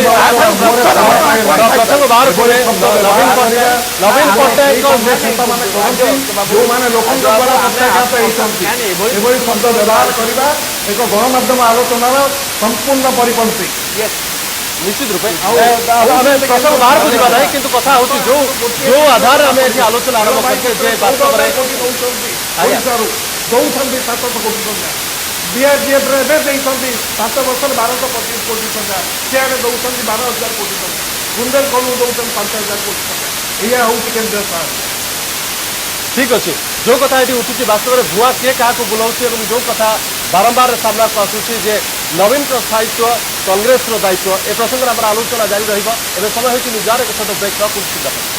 ପ୍ରସଙ୍ଗ ବାହାର ପରେ ନବୀନ ପଟ୍ଟନାୟକ ଯେଉଁମାନେ ଲୋକଙ୍କ ଦ୍ୱାରା ପ୍ରତ୍ୟାଖ୍ୟାତ ହେଇଛନ୍ତି ଏଭଳି ଶବ୍ଦ ବ୍ୟବହାର କରିବା ଏକ ଗଣମାଧ୍ୟମ ଆଲୋଚନାର ସମ୍ପୂର୍ଣ୍ଣ ପରିପନ୍ଥୀ। निश्चित रूपे आम प्रसंग बाहर को जाना है किंतु कथा होची जो आधार आम ये आलोचना आरंभ करके जे वास्तव में ଓଡ଼ିଶାରୁ ଦଉଛନ୍ତି 700 କୋଟି ଟଙ୍କା BRDF ରେ ଏବେ ଦେଇଛନ୍ତି 7 ବର୍ଷରେ 1225 କୋଟି ଟଙ୍କା ସିଆଡ଼େ ଦଉଛନ୍ତି 12,000 କୋଟି ଟଙ୍କା ବୁନ୍ଦେଲଖଣ୍ଡକୁ ଦଉଛନ୍ତି 5,000 କୋଟି ଟଙ୍କା ଏଇଆ ହେଉଛି କେନ୍ଦ୍ର ସରକାର। ठीक अच्छे जो कथा ये उठुची वास्तव में भुआ किए क्या बुलाऊँ और जो कथा बारंबार सामना को आसूची जे नवीन स्थायित्व कांग्रेस दायित्व ए प्रसंग में आलोचना जारी रही समय होती निजार एक छोट ब्रेक।